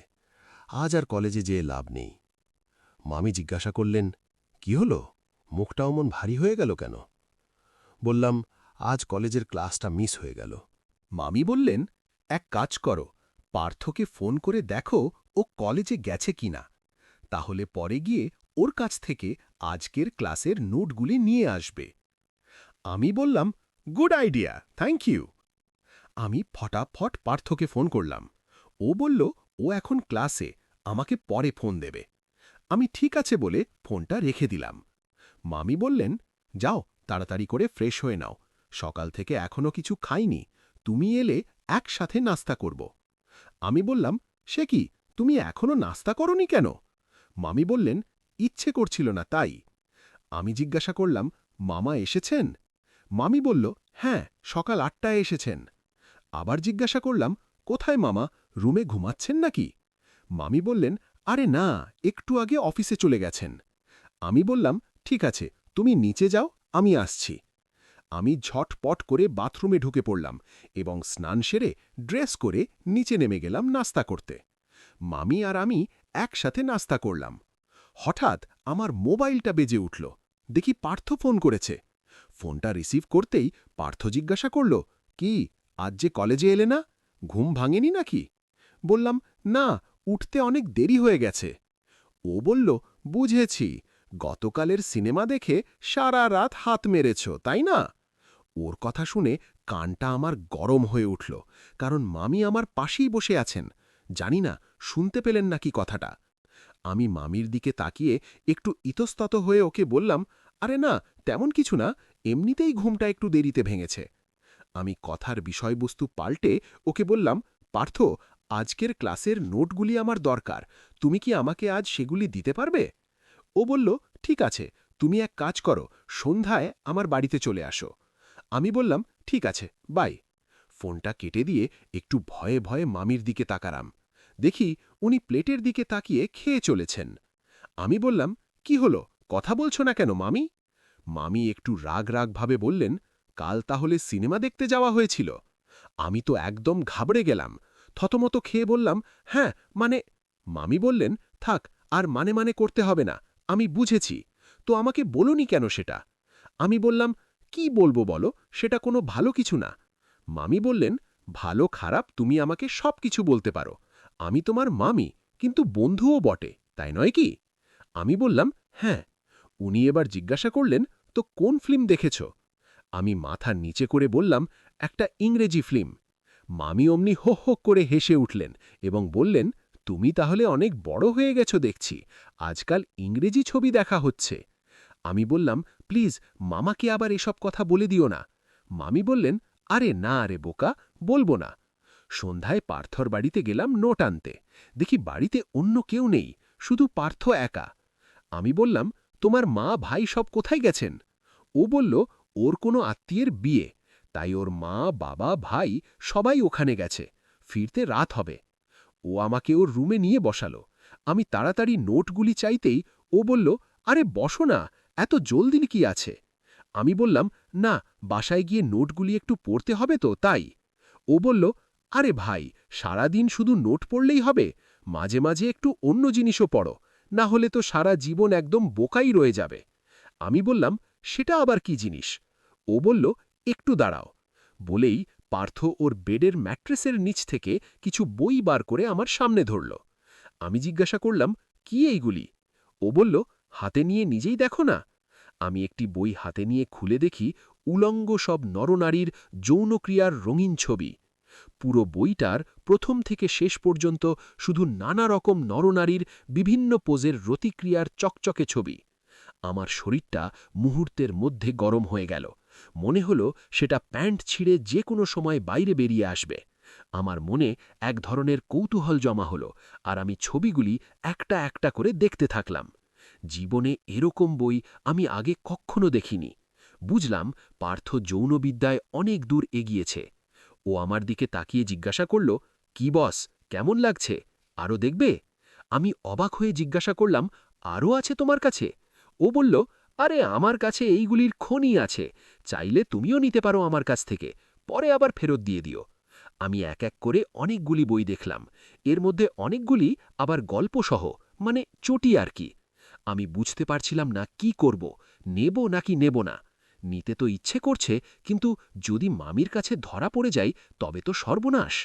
আজ আর কলেজে যেয়ে লাভ নেই। মামি জিজ্ঞাসা করলেন, কি হলো, মুখটা অমন ভারী হয়ে গেল কেন? বললাম, আজ কলেজের ক্লাসটা মিস হয়ে গেল। মামি বললেন, এক কাজ করো, পার্থকে ফোন করে দেখো ও কলেজে গেছে কিনা, তাহলে পরে গিয়ে ওর কাছ থেকে আজকের ক্লাসের নোটগুলি নিয়ে আসবে। আমি বললাম, গুড আইডিয়া, থ্যাংক ইউ। আমি ফটাফট পার্থকে ফোন করলাম। ও বলল ও এখন ক্লাসে, আমাকে পরে ফোন দেবে। আমি ঠিক আছে বলে ফোনটা রেখে দিলাম। মামি বললেন, যাও তাড়াতাড়ি করে ফ্রেশ হয়ে নাও, সকাল থেকে এখনো কিছু খাইনি, তুমি এলে একসাথে নাস্তা করব। আমি বললাম, সে কি, তুমি এখনো নাস্তা করনি কেন? মামি বললেন, ইচ্ছে করছিল না তাই। আমি জিজ্ঞাসা করলাম, মামা এসেছেন? মামি বলল, হ্যাঁ, সকাল 8টায় এসেছেন। আবার জিজ্ঞাসা করলাম, কোথায় মামা, রুমে ঘুমাচ্ছেন নাকি? মামি বললেন, আরে না, একটু আগে অফিসে চলে গেছেন। আমি বললাম, ঠিক আছে, তুমি নিচে যাও, আমি আসছি। আমি ঝটপট করে বাথরুমে ঢুকে পড়লাম এবং স্নান সেরে ড্রেস করে নিচে নেমে গেলাম নাস্তা করতে। মামি আর আমি একসাথে নাস্তা করলাম। হঠাৎ আমার মোবাইলটা বেজে উঠল। দেখি পার্থ ফোন করেছে। ফোনটা রিসিভ করতেই পার্থ জিজ্ঞাসা করল, কি, আজ যে কলেজে এলে না, ঘুম ভাঙেনি নাকি? বললাম, না, উঠতে অনেক দেরি হয়ে গেছে। ও বলল, বুঝেছি, গতকালের সিনেমা দেখে সারা রাত হাত মেরেছ, তাই না? ওর কথা শুনে কানটা আমার গরম হয়ে উঠল, কারণ মামি আমার পাশেই বসে আছেন। জানি না শুনতে পেলেন নাকি কথাটা। আমি মামির দিকে তাকিয়ে একটু ইতস্তত হয়ে ওকে বললাম, আরে না, তেমন কিছু না, এমনিতেই ঘুমটা একটু দেরিতে ভেঙেছে। আমি কথার বিষয়বস্তু পাল্টে ওকে বললাম, পার্থ, আজকের ক্লাসের নোটগুলি আমার দরকার, তুমি কি আমাকে আজ সেগুলি দিতে পারবে? ও বলল, ঠিক আছে, তুমি এক কাজ করো, সন্ধ্যায় আমার বাড়িতে চলে আসো। আমি বললাম, ঠিক আছে, বাই। ফোনটা কেটে দিয়ে একটু ভয়ে ভয়ে মামির দিকে তাকালাম। দেখি উনি প্লেটের দিকে তাকিয়ে খেয়ে চলেছেন। আমি বললাম, কি হলো, কথা বলছো না কেন মামি? মামি একটু রাগ ভাবে বললেন, কাল তাহলে সিনেমা দেখতে যাওয়া হয়েছিল। আমি তো একদম ঘাবড়ে গেলাম। থতমত খেয়ে বললাম, হ্যাঁ মানে। মামি বললেন, থাক, আর মানে করতে হবে না, আমি বুঝেছি। তো আমাকে বলোনি কেন সেটা? আমি বললাম, কি বলবো বলো, সেটা কোনো ভালো কিছু না। মামি বললেন, ভালো খারাপ তুমি আমাকে সব কিছু বলতে পারো। আমি তোমার মামি, কিন্তু বন্ধুও বটে, তাই নয় কি? আমি বললাম, হ্যাঁ। উনি এবার জিজ্ঞাসা করলেন, তো কোন ফিল্ম দেখেছ? আমি মাথা নিচে করে বললাম, একটা ইংরেজি ফিল্ম। মামি অমনি হো হো করে হেসে উঠলেন এবং বললেন, তুমি তাহলে অনেক বড় হয়ে গেছো দেখছি, আজকাল ইংরেজি ছবি দেখা হচ্ছে। আমি বললাম, প্লিজ মামাকে আবার এসব কথা বলে দিও না। মামি বললেন, আরে না রে বোকা, বলবো না। সন্ধ্যায় পার্থর বাড়িতে গেলাম নোট আনতে। দেখি বাড়িতে অন্য কেউ নেই, শুধু পার্থ একা। আমি বললাম, তোমার মা ভাই সব কোথায় গেছেন? ও বলল, ওর কোনো আত্মীয়ের বিয়ে, তাই ওর মা বাবা ভাই সবাই ওখানে গেছে, ফিরতে রাত হবে। ও আমাকে ওর রুমে নিয়ে বসালো। আমি তাড়াতাড়ি নোটগুলি চাইতেই ও বলল, আরে বসো না, এত জলদি কি আছে? আমি বললাম, না, বাসায় গিয়ে নোটগুলি একটু পড়তে হবে তো তাই। ও বলল, আরে ভাই, সারাদিন শুধু নোট পড়লেই হবে, মাঝে মাঝে একটু অন্য জিনিসও পড়ো, না হলে তো সারা জীবন একদম বোকাই রয়ে যাবে। আমি বললাম, সেটা আবার কি জিনিস? ও বলল, একটু দাঁড়াও। বলেই পার্থ ওর বেডের ম্যাট্রেসের নিচ থেকে কিছু বই বার করে আমার সামনে ধরল। আমি জিজ্ঞাসা করলাম, কি এইগুলি? ও বলল, হাতে নিয়ে নিজেই দেখো না। আমি একটি বই হাতে নিয়ে খুলে দেখি উলঙ্গ সব নরনারীর যৌনক্রিয়ার রঙিন ছবি। পুরো বইটার প্রথম থেকে শেষ পর্যন্ত শুধু নানা রকম নরনারীর বিভিন্ন পোজের রতিক্রিয়ার চকচকে ছবি। আমার শরীরটা মুহূর্তের মধ্যে গরম হয়ে গেল। মনে হলো সেটা প্যান্ট ছিঁড়ে যে কোনো সময় বাইরে বেরিয়ে আসবে। আমার মনে এক ধরনের কৌতূহল জমা হলো, আর আমি ছবিগুলি একটা একটা করে দেখতে থাকলাম। জীবনে এরকম বই আমি আগে কখনো দেখিনি। বুঝলাম পার্থ যৌনবিদ্যায় অনেক দূর এগিয়েছে। ও আমার দিকে তাকিয়ে জিজ্ঞাসা করল, কি বস, কেমন লাগছে, আরও দেখবে? আমি অবাক হয়ে জিজ্ঞাসা করলাম, আরও আছে তোমার কাছে? ও বলল, আরে আমার কাছে এইগুলির খনি আছে, চাইলে তুমিও নিতে পারো আমার কাছ থেকে, পরে আবার ফেরত দিয়ে দিও। আমি এক এক করে অনেকগুলি বই দেখলাম, এর মধ্যে অনেকগুলি আবার গল্পসহ, মানে চটি আর কি। আমি বুঝতে পারছিলাম না কি করব, নেব নাকি নেব না। নিতে তো ইচ্ছে করছে, কিন্তু যদি মামির কাছে ধরা পড়ে যাই তবে তো সর্বনাশ।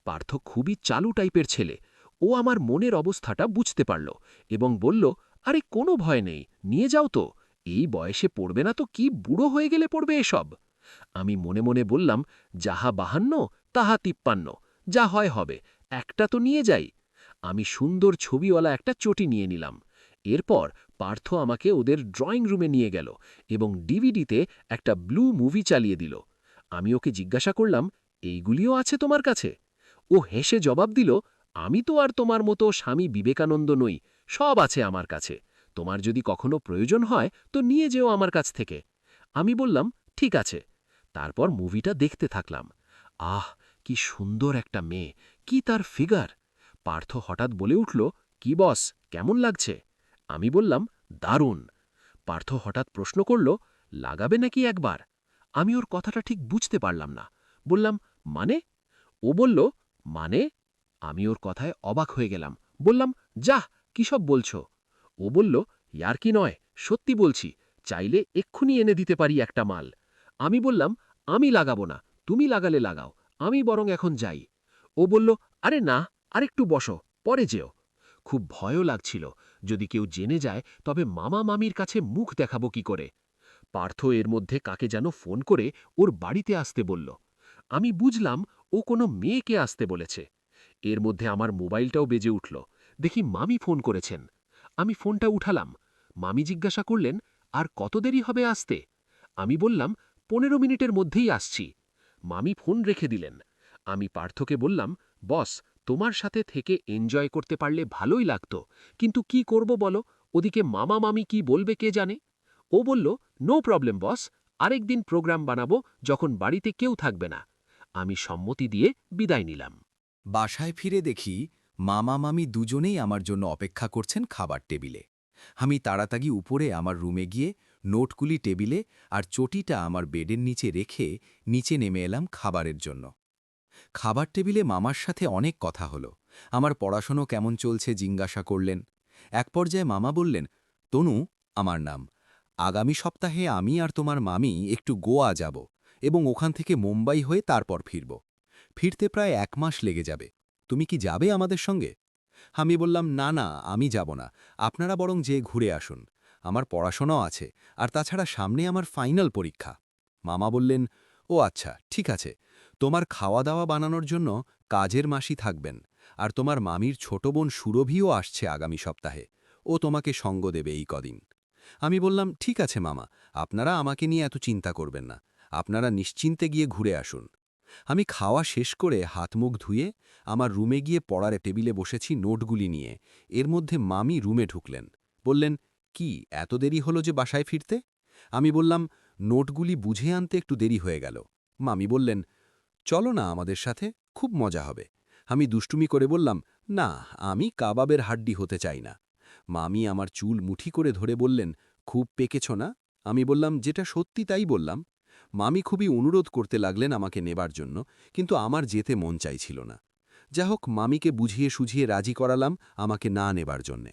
পার্থ খুবই চালু টাইপের ছেলে। ও আমার মনের অবস্থাটা বুঝতে পারল এবং বলল, আরে কোনো ভয় নেই, নিয়ে যাও তো, এই বয়সে পড়বে না তো কি বুড়ো হয়ে গেলে পড়বে এসব? আমি মনে মনে বললাম, যাহা 52 তাহা 53, যা হয় হবে, একটা তো নিয়ে যাই। আমি সুন্দর ছবিওয়ালা একটা চটি নিয়ে নিলাম। এরপর পার্থ আমাকে ওদের ড্রয়িং রুমে নিয়ে গেল এবং ডিভিডিতে একটা ব্লু মুভি চালিয়ে দিল। আমি ওকে জিজ্ঞাসা করলাম, এইগুলিও আছে তোমার কাছে? ও হেসে জবাব দিল, আমি তো আর তোমার মতো স্বামী বিবেকানন্দ নই, সব আছে আমার কাছে, তোমার যদি কখনো প্রয়োজন হয় তো নিয়ে যেও আমার কাছ থেকে। আমি বললাম, ঠিক আছে। তারপর মুভিটা দেখতে থাকলাম। আহ, কি সুন্দর একটা মেয়ে, কি তার ফিগার! পার্থ হঠাৎ বলে উঠল, কি বস, কেমন লাগছে? আমি বললাম, দারুণ। পার্থ হঠাৎ প্রশ্ন করল, লাগাবে নাকি একবার? আমি ওর কথাটা ঠিক বুঝতে পারলাম না। বললাম, মানে? ও বলল, মানে? আমি ওর কথায় অবাক হয়ে গেলাম। বললাম, যাহ, কি সব বলছো? ও বলল, ইয়ার কি নয়, সত্যি বলছি, চাইলে এক্ষুনি এনে দিতে পারি একটা মাল। আমি বললাম, আমি লাগাবো না, তুমি লাগালে লাগাও, আমি বরং এখন যাই। ও বলল, আরে না, আরেকটু বসো, পরে যেও। খুব ভয়ও লাগছিল, যদি কেউ জেনে যায় তবে মামা মামির কাছে মুখ দেখাবো কি করে। পার্থ এর মধ্যে কাকে যেন ফোন করে ওর বাড়িতে আসতে বলল। আমি বুঝলাম ও কোনো মেয়েকে আসতে বলেছে। এর মধ্যে আমার মোবাইলটাও বেজে উঠল। দেখি মামি ফোন করেছেন। আমি ফোনটা উঠালাম। মামি জিজ্ঞাসা করলেন, আর কত দেরি হবে আসতে? আমি বললাম, 15 মিনিটের মধ্যেই আসছি। মামি ফোন রেখে দিলেন। আমি পার্থকে বললাম, বস, তোমার সাথে থেকে এনজয় করতে পারলে ভালোই লাগতো, কিন্তু কি করব বলো, ওদিকে মামা মামি কি বলবে কে জানে। ও বলল, নো প্রবলেম বস, আরেকদিন প্রোগ্রাম বানাবো যখন বাড়িতে কেউ থাকবে না। আমি সম্মতি দিয়ে বিদায় নিলাম। বাসায় ফিরে দেখি মামা মামি দুজনেই আমার জন্য অপেক্ষা করছেন খাবার টেবিলে। আমি তাড়াতাড়ি উপরে আমার রুমে গিয়ে নোটগুলি টেবিলে আর চটিটা আমার বেডের নিচে রেখে নিচে নেমে এলাম খাবারের জন্য। খাবার টেবিলে মামার সাথে অনেক কথা হলো। আমার পড়াশোনা কেমন চলছে জিজ্ঞাসা করলেন। এক পর্যায়ে মামা বললেন, তনু আমার নাম, আগামী সপ্তাহে আমি আর তোমার মামি একটু গোয়া যাব এবং ওখান থেকে মুম্বাই হয়ে তারপর ফিরব। ফিরতে প্রায় 1 মাস লেগে যাবে। তুমি কি যাবে আমাদের সঙ্গে? আমি বললাম, না না, আমি যাব না, আপনারা বরং যেয়ে ঘুরে আসুন। আমার পড়াশোনাও আছে, আর তাছাড়া সামনে আমার ফাইনাল পরীক্ষা। মামা বললেন, ও আচ্ছা, ঠিক আছে, তোমার খাওয়া দাওয়া বানানোর জন্য কাজের মাসি থাকবেন, আর তোমার মামির ছোট বোন সুরভিও আসছে আগামী সপ্তাহে, ও তোমাকে সঙ্গ দেবে এই কদিন। আমি বললাম, ঠিক আছে মামা, আপনারা আমাকে নিয়ে এত চিন্তা করবেন না, আপনারা নিশ্চিন্তে গিয়ে ঘুরে আসুন। আমি খাওয়া শেষ করে হাত মুখ ধুয়ে আমার রুমে গিয়ে পড়ার টেবিলে বসেছি নোটগুলি নিয়ে। এর মধ্যে মামি রুমে ঢুকলেন, বললেন, কি এত দেরি হলো যে বাসায় ফিরতে? আমি বললাম, নোটগুলি বুঝে আনতে একটু দেরি হয়ে গেল। মামি বললেন, চলো না আমাদের সাথে, খুব মজা হবে। আমি দুষ্টুমি করে বললাম, না, আমি কাবাবের হাড্ডি হতে চাই না। মামি আমার চুল মুঠি করে ধরে বললেন, খুব পেকেছ না? আমি বললাম, যেটা সত্যি তাই বললাম। মামি খুবই অনুরোধ করতে লাগলেন আমাকে নেবার জন্য, কিন্তু আমার যেতে মন চাইছিল না। যা হোক, মামিকে বুঝিয়ে সুঝিয়ে রাজি করালাম আমাকে না নেবার জন্যে।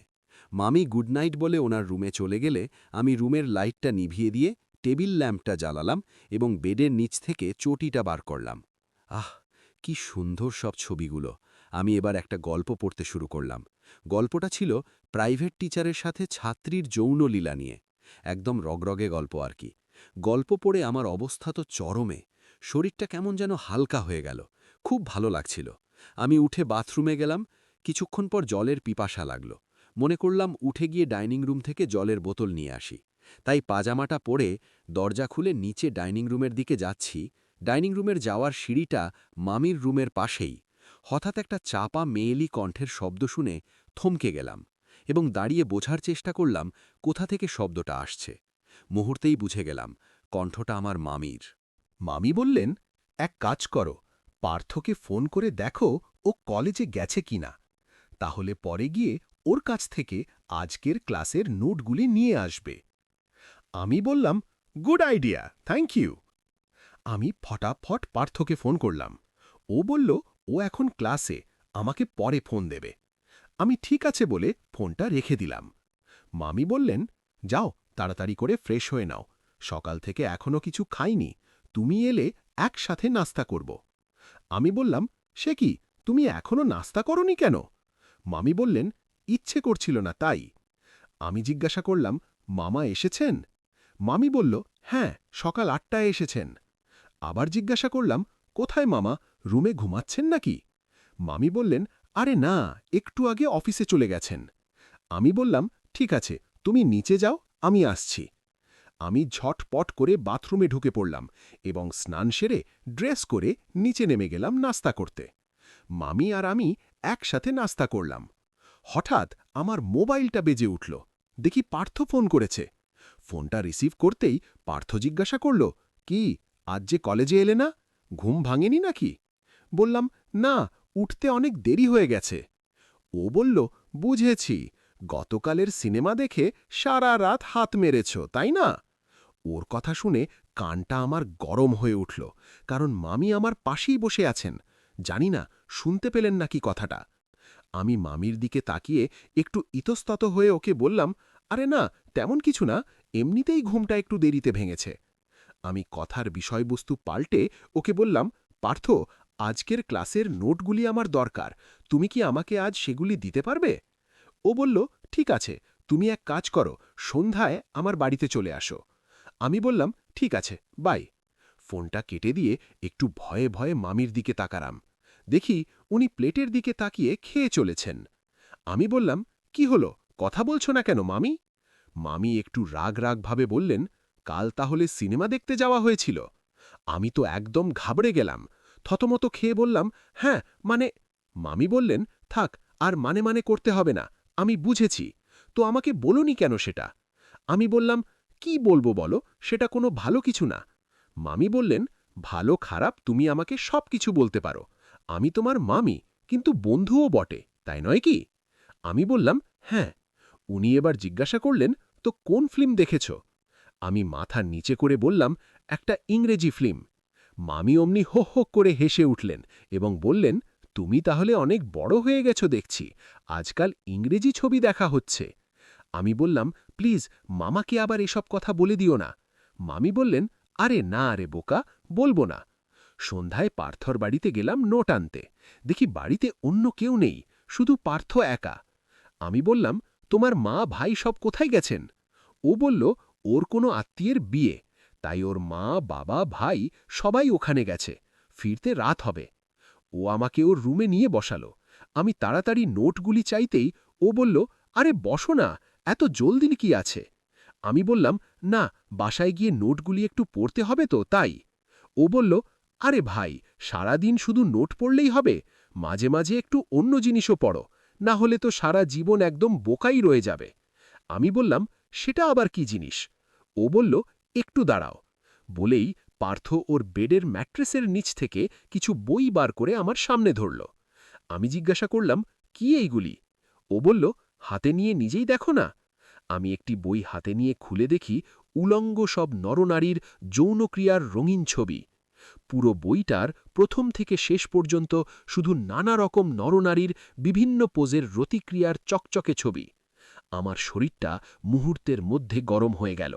মামি গুড নাইট বলে ওনার রুমে চলে গেলে আমি রুমের লাইটটা নিভিয়ে দিয়ে টেবিল ল্যাম্পটা জ্বালালাম এবং বেডের নিচ থেকে চটিটা বার করলাম। আহ, কি সুন্দর সব ছবিগুলো! আমি এবার একটা গল্প পড়তে শুরু করলাম। গল্পটা ছিল প্রাইভেট টিচারের সাথে ছাত্রীর যৌন লীলা নিয়ে। একদম রগরগে গল্প আর কি। গল্প পড়ে আমার অবস্থা তো চরমে, শরীরটা কেমন যেন হালকা হয়ে গেল, খুব ভালো লাগছিল। আমি উঠে বাথরুমে গেলাম। কিছুক্ষণ পর জলের পিপাসা লাগল। মনে করলাম উঠে গিয়ে ডাইনিং রুম থেকে জলের বোতল নিয়ে আসি। তাই পাজামাটা পরে দরজা খুলে নিচে ডাইনিং রুমের দিকে যাচ্ছি। ডাইনিং রুমের যাওয়ার সিঁড়িটা মামির রুমের পাশেই। হঠাৎ একটা চাপা মেয়েলি কণ্ঠের শব্দ শুনে থমকে গেলাম এবং দাঁড়িয়ে বোঝার চেষ্টা করলাম কোথা থেকে শব্দটা আসছে। মুহূর্তেই বুঝে গেলাম কণ্ঠটা আমার মামির। মামি বললেন, এক কাজ করো, পার্থকে ফোন করে দেখো ও কলেজে গেছে কিনা, তাহলে পরে গিয়ে ওর কাছ থেকে আজকের ক্লাসের নোটগুলি নিয়ে আসবে। আমি বললাম, গুড আইডিয়া, থ্যাংক ইউ। আমি ফটাফট পার্থকে ফোন করলাম। ও বলল ও এখন ক্লাসে, আমাকে পরে ফোন দেবে। আমি ঠিক আছে বলে ফোনটা রেখে দিলাম। মামি বললেন, যাও তাড়াতাড়ি করে ফ্রেশ হয়ে নাও, সকাল থেকে এখনো কিছু খাইনি, তুমি এলে একসাথে নাস্তা করব। আমি বললাম, সে কি, তুমি এখনো নাস্তা করনি কেন? মামি বললেন, ইচ্ছে করছিল না তাই। আমি জিজ্ঞাসা করলাম, মামা এসেছেন? মামি বলল, হ্যাঁ, সকাল 8টায় এসেছেন। আবার জিজ্ঞাসা করলাম, কোথায় মামা, রুমে ঘুমাচ্ছেন নাকি? মামি বললেন, আরে না, একটু আগে অফিসে চলে গেছেন। আমি বললাম, ঠিক আছে, তুমি নিচে যাও, আমি আসছি। আমি ঝটপট করে বাথরুমে ঢুকে পড়লাম এবং স্নান সেরে ড্রেস করে নিচে নেমে গেলাম নাস্তা করতে। মামি আর আমি একসাথে নাস্তা করলাম। হঠাৎ আমার মোবাইলটা বেজে উঠল। দেখি পার্থ ফোন করেছে। ফোনটা রিসিভ করতেই পার্থ জিজ্ঞাসা করল, কি আজ যে কলেজে এলে না, ঘুম ভাঙেনি নাকি? বললাম, না, উঠতে অনেক দেরি হয়ে গেছে। ও বলল, বুঝেছি, গতকালের সিনেমা দেখে সারা রাত হাত মেরেছ, তাই না? ওর কথা শুনে কানটা আমার গরম হয়ে উঠল, কারণ মামি আমার পাশেই বসে আছেন। জানি না শুনতে পেলেন নাকি কথাটা। আমি মামির দিকে তাকিয়ে একটু ইতস্তত হয়ে ওকে বললাম, আরে না, তেমন কিছু না, এমনিতেই ঘুমটা একটু দেরিতে ভেঙেছে। আমি কথার বিষয়বস্তু পাল্টে ওকে বললাম, পার্থ, আজকের ক্লাসের নোটগুলি আমার দরকার, তুমি কি আমাকে আজ সেগুলি দিতে পারবে? ও বলল, ঠিক আছে, তুমি এক কাজ করো, সন্ধ্যায় আমার বাড়িতে চলে আসো। আমি বললাম, ঠিক আছে, বাই। ফোনটা কেটে দিয়ে একটু ভয়ে ভয়ে মামির দিকে তাকালাম। দেখি উনি প্লেটের দিকে তাকিয়ে খেয়ে চলেছেন। আমি বললাম, কি হলো, কথা বলছো না কেন মামি? মামি একটু রাগ রাগভাবে বললেন, কাল তাহলে সিনেমা দেখতে যাওয়া হয়েছিল? আমি তো একদম ঘাবড়ে গেলাম। থতমত খেয়ে বললাম, হ্যাঁ, মানে। মামি বললেন, থাক, আর মানে করতে হবে না, আমি বুঝেছি, তো আমাকে বলোনি কেন সেটা? আমি বললাম, কি বলবো বলো, সেটা কোনো ভালো কিছু না। মামি বললেন, ভালো খারাপ তুমি আমাকে সব কিছু বলতে পারো, আমি তোমার মামি, কিন্তু বন্ধুও বটে, তাই নয় কি? আমি বললাম, হ্যাঁ। উনি এবার জিজ্ঞাসা করলেন, তো কোন ফিল্ম দেখেছ? আমি মাথা নিচে করে বললাম, একটা ইংরেজি ফিল্ম। মামি অমনি হো হো করে হেসে উঠলেন এবং বললেন, তুমি তাহলে অনেক বড় হয়ে গেছো দেখছি, আজকাল ইংরেজি ছবি দেখা হচ্ছে। আমি বললাম, প্লিজ মামাকে আবার এসব কথা বলে দিও না। মামি বললেন, আরে না রে বোকা, বলবো না। সন্ধ্যায় পার্থর বাড়িতে গেলাম নোট আনতে। দেখি বাড়িতে অন্য কেউ নেই, শুধু পার্থ একা। আমি বললাম, তোমার মা ভাই সব কোথায় গেছেন? ও বলল, ওর কোনো আত্মীয়ের বিয়ে, তাই ওর মা বাবা ভাই সবাই ওখানে গেছে, ফিরতে রাত হবে। ও আমাকে ওর রুমে নিয়ে বসালো। আমি তাড়াতাড়ি নোটগুলি চাইতেই ও বলল, আরে বসো না, এত জলদি কি আছে? আমি বললাম, না, বাসায় গিয়ে নোটগুলি একটু পড়তে হবে তো তাই। ও বলল, আরে ভাই, সারাদিন শুধু নোট পড়লেই হবে, মাঝে মাঝে একটু অন্য জিনিসও পড়ো, না হলে তো সারা জীবন একদম বোকাই রয়ে যাবে। আমি বললাম, সেটা আবার কি জিনিস? ও বলল, একটু দাঁড়াও। বলেই পার্থ ওর বেডের ম্যাট্রেসের নিচ থেকে কিছু বই বার করে আমার সামনে ধরল। আমি জিজ্ঞাসা করলাম, কি এইগুলি? ও বলল, হাতে নিয়ে নিজেই দেখো না। আমি একটি বই হাতে নিয়ে খুলে দেখি উলঙ্গ সব নরনারীর যৌনক্রিয়ার রঙিন ছবি। পুরো বইটার প্রথম থেকে শেষ পর্যন্ত শুধু নানা রকম নরনারীর বিভিন্ন পোজের রতিক্রিয়ার চকচকে ছবি। আমার শরীরটা মুহূর্তের মধ্যে গরম হয়ে গেল।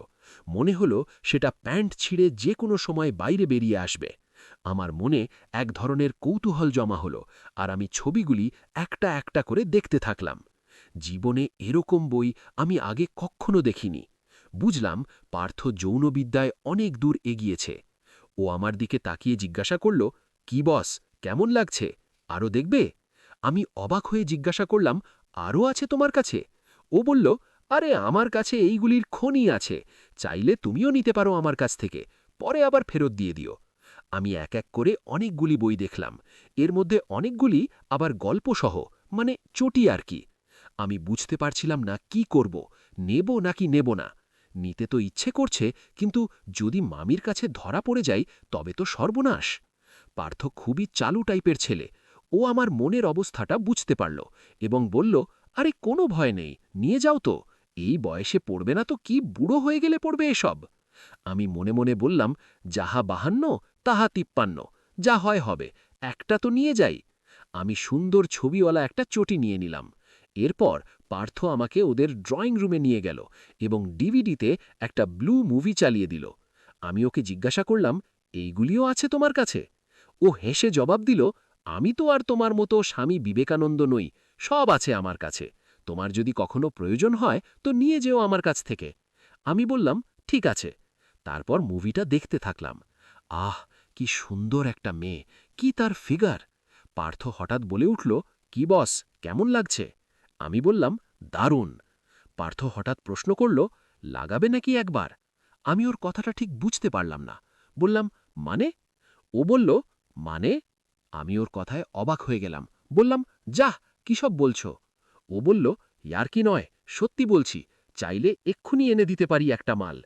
মনে হলো সেটা প্যান্ট ছিঁড়ে যে কোনো সময় বাইরে বেরিয়ে আসবে। আমার মনে এক ধরনের কৌতূহল জমা হলো, আর আমি ছবিগুলি একটা একটা করে দেখতে থাকলাম। জীবনে এরকম বই আমি আগে কখনো দেখিনি। বুঝলাম পার্থ যৌনবিদ্যায় অনেক দূর এগিয়েছে। ও আমার দিকে তাকিয়ে জিজ্ঞাসা করল, কি বস, কেমন লাগছে? আরও দেখবে? আমি অবাক হয়ে জিজ্ঞাসা করলাম, আরও আছে তোমার কাছে? ও বলল, আরে আমার কাছে এইগুলির খনি আছে, চাইলে তুমিও নিতে পারো আমার কাছ থেকে, পরে আবার ফেরত দিয়ে দিও। আমি এক এক করে অনেকগুলি বই দেখলাম, এর মধ্যে অনেকগুলি আবার গল্পসহ, মানে চটি আর কি। আমি বুঝতে পারছিলাম না কি করব, নেব নাকি নেব না। নিতে তো ইচ্ছে করছে, কিন্তু যদি মামির কাছে ধরা পড়ে যাই তবে তো সর্বনাশ। পার্থ খুবই চালু টাইপের ছেলে। ও আমার মনের অবস্থাটা বুঝতে পারল এবং বলল, আরে কোনো ভয় নেই, নিয়ে যাও তো, এই বয়সে পড়বে না তো কি বুড়ো হয়ে গেলে পড়বে এসব? আমি মনে মনে বললাম, যাহা 52 তাহা 53, যা হয় হবে, একটা তো নিয়ে যাই। আমি সুন্দর ছবিওয়ালা একটা চটি নিয়ে নিলাম। এরপর পার্থ আমাকে ওদের ড্রয়িং রুমে নিয়ে গেল এবং ডিভিডিতে একটা ব্লু মুভি চালিয়ে দিল। আমি ওকে জিজ্ঞাসা করলাম, এইগুলিও আছে তোমার কাছে? ও হেসে জবাব দিল, আমি তো আর তোমার মতো স্বামী বিবেকানন্দ নই, সব আছে আমার কাছে, তোমার যদি কখনো প্রয়োজন হয় তো নিয়ে যেও আমার কাছ থেকে। আমি বললাম, ঠিক আছে। তারপর মুভিটা দেখতে থাকলাম। আহ, কি সুন্দর একটা মেয়ে, কি তার ফিগার! পার্থ হঠাৎ বলে উঠল, কি বস, কেমন লাগছে? আমি বললাম, দারুণ। পার্থ হঠাৎ প্রশ্ন করল, লাগাবে নাকি একবার? আমি ওর কথাটা ঠিক বুঝতে পারলাম না। বললাম, মানে? ও বলল, মানে? আমি ওর কথায় অবাক হয়ে গেলাম। বললাম, যাহ, কি সব বলছো? ও বলল, ইয়ার কি নয়, সত্যি বলছি, চাইলে এক্ষুনি এনে দিতে পারি একটা মাল।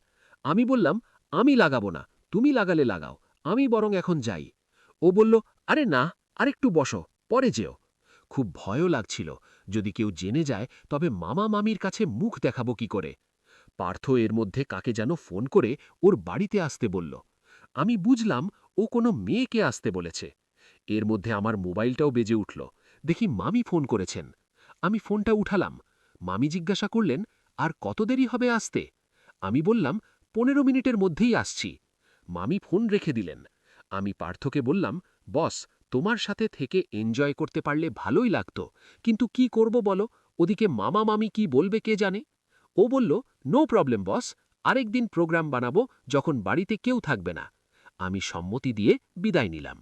আমি বললাম, আমি লাগাবো না, তুমি লাগালে লাগাও, আমি বরং এখন যাই। ও বলল, আরে না, আরেকটু বসো, পরে যেও। খুব ভয়ও লাগছিল, যদি কেউ জেনে যায় তবে মামা মামির কাছে মুখ দেখাবো কি করে। পার্থ এর মধ্যে কাকে যেন ফোন করে ওর বাড়িতে আসতে বলল। আমি বুঝলাম ও কোনো মেয়েকে আসতে বলেছে। এর মধ্যে আমার মোবাইলটাও বেজে উঠল। দেখি মামি ফোন করেছেন। আমি ফোনটা উঠালাম। মামি জিজ্ঞাসা করলেন, আর কত দেরি হবে আসতে? আমি বললাম, 15 মিনিটের মধ্যেই আসছি। মামি ফোন রেখে দিলেন। আমি পার্থকে বললাম, বস, তোমার সাথে থেকে এনজয় করতে পারলে ভালোই লাগতো, কিন্তু কি করব বলো, ওদিকে মামা মামি কি বলবে কে জানে। ও বলল, নো প্রবলেম বস, আরেকদিন প্রোগ্রাম বানাবো যখন বাড়িতে কেউ থাকবে না। আমি সম্মতি দিয়ে বিদায় নিলাম।